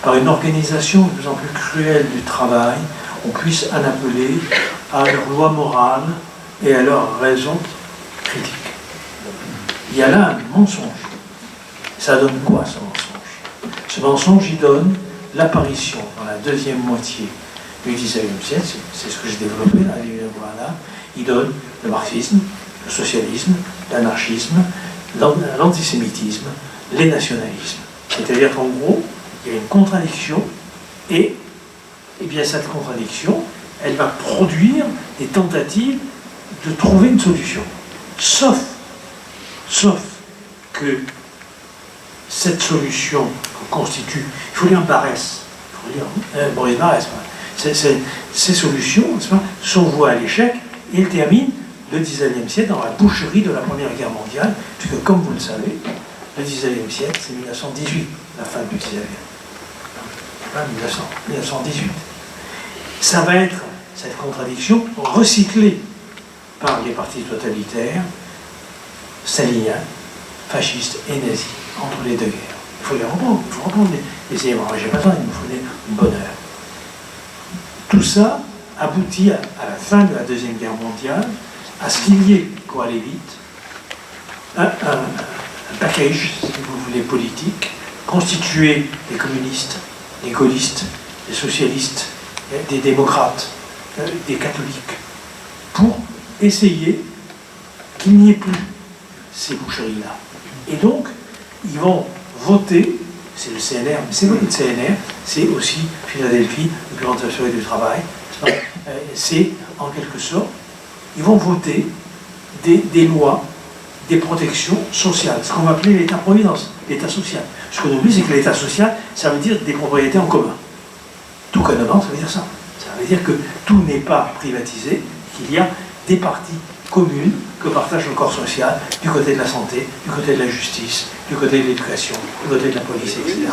par une organisation de plus en plus cruelle du travail, on puisse en appeler à leur loi morale et à leur raison critique? Il y a là un mensonge. Ça donne quoi, ce mensonge? Ce mensonge, il donne l'apparition dans la deuxième moitié du XIXe siècle, c'est ce que j'ai développé là, voilà, il donne le marxisme, le socialisme, l'anarchisme, l'antisémitisme, les nationalismes. C'est-à-dire qu'en gros, il y a une contradiction et bien cette contradiction, elle va produire des tentatives de trouver une solution. Sauf que cette solution constitue, il faut lire Barès, il faut lire Boris Barès, ces solutions, sont vouées à l'échec et elles terminent le XIXe siècle dans la boucherie de la Première Guerre mondiale, puisque comme vous le savez, le XIXe siècle, c'est 1918, la fin du XIXe. 1918. Ça va être, cette contradiction, recyclée par les partis totalitaires, staliniens, fascistes et nazis, entre les deux guerres. Il faut les reprendre, il faut reprendre les éléments. J'ai pas besoin, il me faut une bonne heure. Tout ça aboutit à la fin de la Deuxième Guerre mondiale, à ce qu'il y ait, pour aller vite, un package, si vous voulez, politique, constitué des communistes, des gaullistes, des socialistes, des démocrates, des catholiques, pour essayer qu'il n'y ait plus ces boucheries-là. Et donc, ils vont voter, c'est le CNR, mais c'est pas le CNR, c'est aussi Philadelphie, le Bureau national du travail, c'est en quelque sorte, ils vont voter des lois, des protections sociales, ce qu'on va appeler l'État-providence, l'État social. Ce qu'on oublie, c'est que l'État social, ça veut dire des propriétés en commun. Tout canonnement, ça veut dire ça. Ça veut dire que tout n'est pas privatisé, qu'il y a des parties communes que partage le corps social du côté de la santé, du côté de la justice, du côté de l'éducation, du côté de la police, etc.